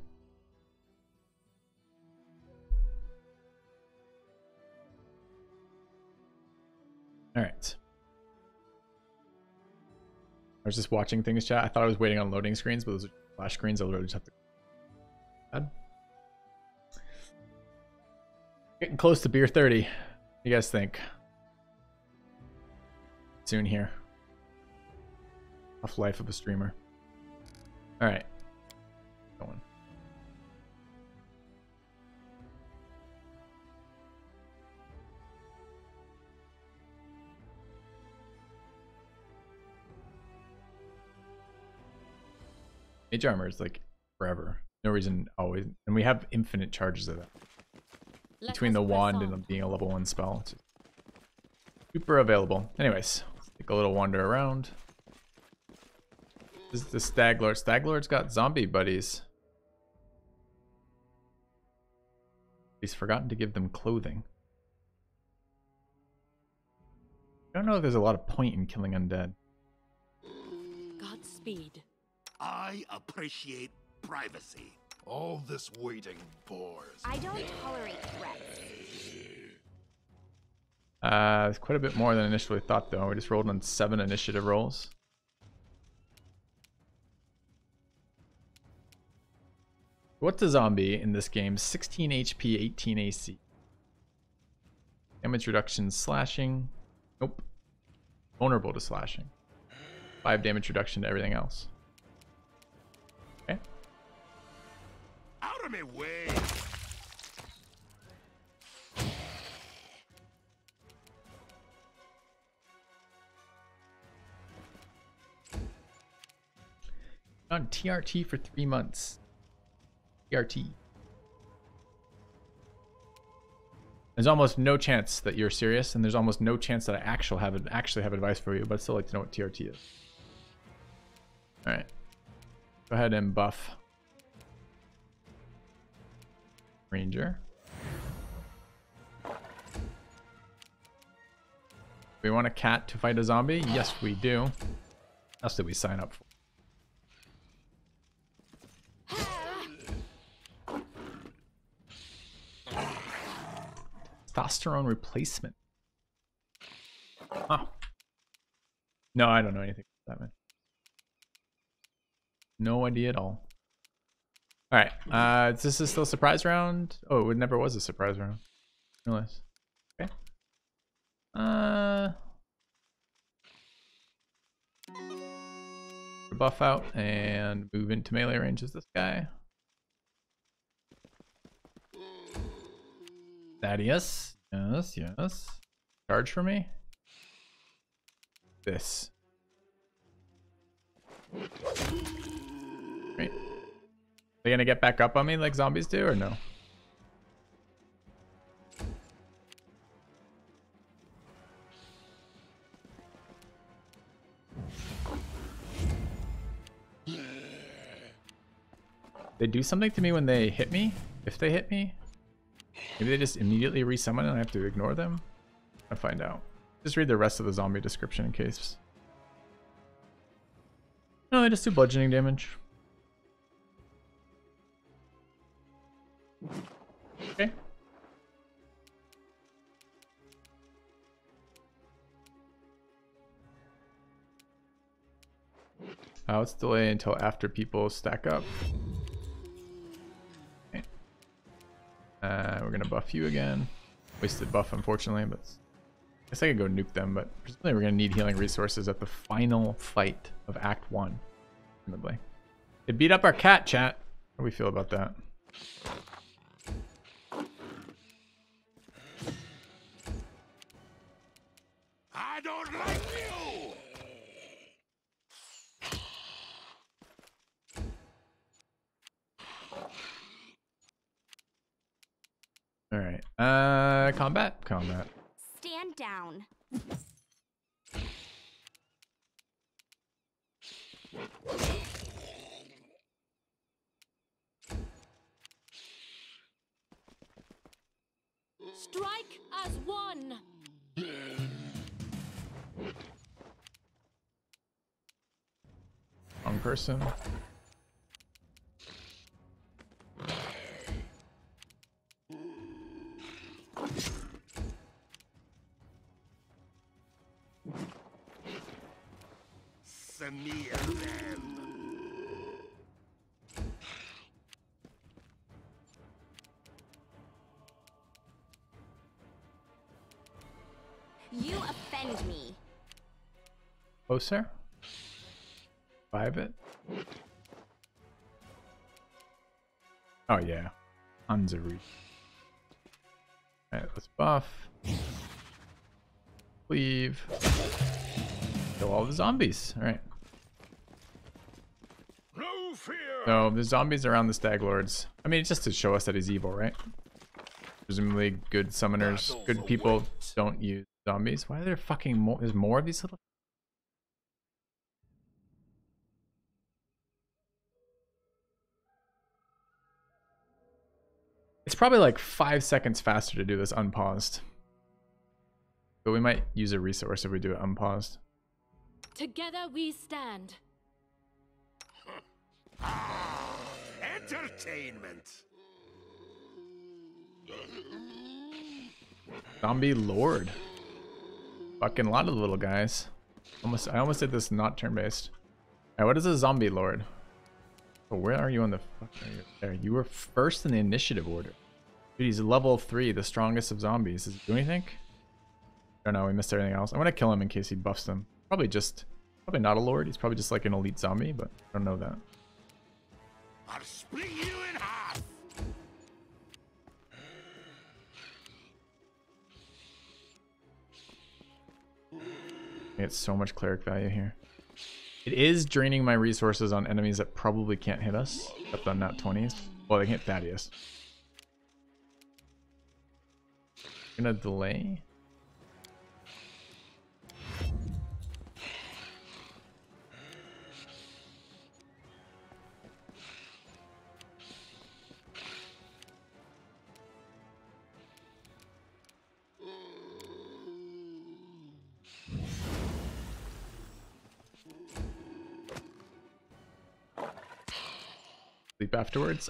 Speaker 2: Alright. I was just watching things, chat. I thought I was waiting on loading screens, but those are flash screens. I'll literally just have to... Bad. Getting close to beer 30. What do you guys think? Soon here. Tough life of a streamer. Alright. Going. Mage armor is like forever. No reason always. And we have infinite charges of that. Between the wand and being a level 1 spell. It's super available. Anyways, let's take a little wander around. This is the Stag Lord. Stag Lord's got zombie buddies. He's forgotten to give them clothing. I don't know if there's a lot of point in killing undead.
Speaker 4: Godspeed.
Speaker 1: I appreciate privacy. All this waiting bores.
Speaker 6: I don't tolerate threats.
Speaker 2: It's quite a bit more than initially thought, though. We just rolled on 7 initiative rolls. What's a zombie in this game? 16 HP, 18 AC. Damage reduction, slashing. Nope. Vulnerable to slashing. 5 damage reduction to everything else. Okay.
Speaker 1: Out of my way.
Speaker 2: On TRT for 3 months. TRT. There's almost no chance that you're serious, and there's almost no chance that I actually have advice for you, but I'd still like to know what TRT is. Alright. Go ahead and buff Ranger. We want a cat to fight a zombie? Yes, we do. What else did we sign up for? Testosterone replacement. Oh. No, I don't know anything about that, man. No idea at all. Alright, this is still a surprise round? Oh, it never was a surprise round. Realize. Okay. Buff out and move into melee range as this guy. Thaddeus. Yes, yes. Charge for me. This. Great. They gonna get back up on me like zombies do or no? They do something to me when they hit me? If they hit me? Maybe they just immediately resummon and I have to ignore them? I'll find out. Just read the rest of the zombie description in case. No, they just do bludgeoning damage. Okay. Let's delay until after people stack up. Okay. We're gonna buff you again. Wasted buff, unfortunately, but I guess I could go nuke them, but presumably we're gonna need healing resources at the final fight of Act 1. Presumably. It beat up our cat, chat. How do we feel about that?
Speaker 1: I don't like you!
Speaker 2: Alright. Combat? Combat.
Speaker 6: Stand down.
Speaker 4: Strike as one.
Speaker 2: Wrong person.
Speaker 1: Smear them.
Speaker 6: You offend me.
Speaker 2: Closer. Revive it. Oh yeah. Unzari. Alright, let's buff. Leave. Kill all the zombies. Alright.
Speaker 1: No fear.
Speaker 2: So the zombies around the Stag Lords. I mean, it's just to show us that he's evil, right? Presumably good summoners, good people don't use zombies. Why are there fucking more? There's more of these little... It's probably like 5 seconds faster to do this unpaused. But we might use a resource if we do it unpaused.
Speaker 4: Together we stand.
Speaker 1: Entertainment.
Speaker 2: Zombie Lord. Fucking a lot of the little guys. I almost did this not turn-based. Alright, what is a Zombie Lord? Oh, where are you on the fuck? Are you there? You were first in the initiative order. Dude, he's level 3, the strongest of zombies. Does he do anything? I don't know, we missed everything else. I'm gonna kill him in case he buffs them. Probably not a lord. He's probably just like an elite zombie, but I don't know that.
Speaker 1: I'll split you in half.
Speaker 2: I get so much cleric value here. It is draining my resources on enemies that probably can't hit us, except on nat 20s. Well, they can hit Thaddeus. I'm gonna delay. Sleep afterwards.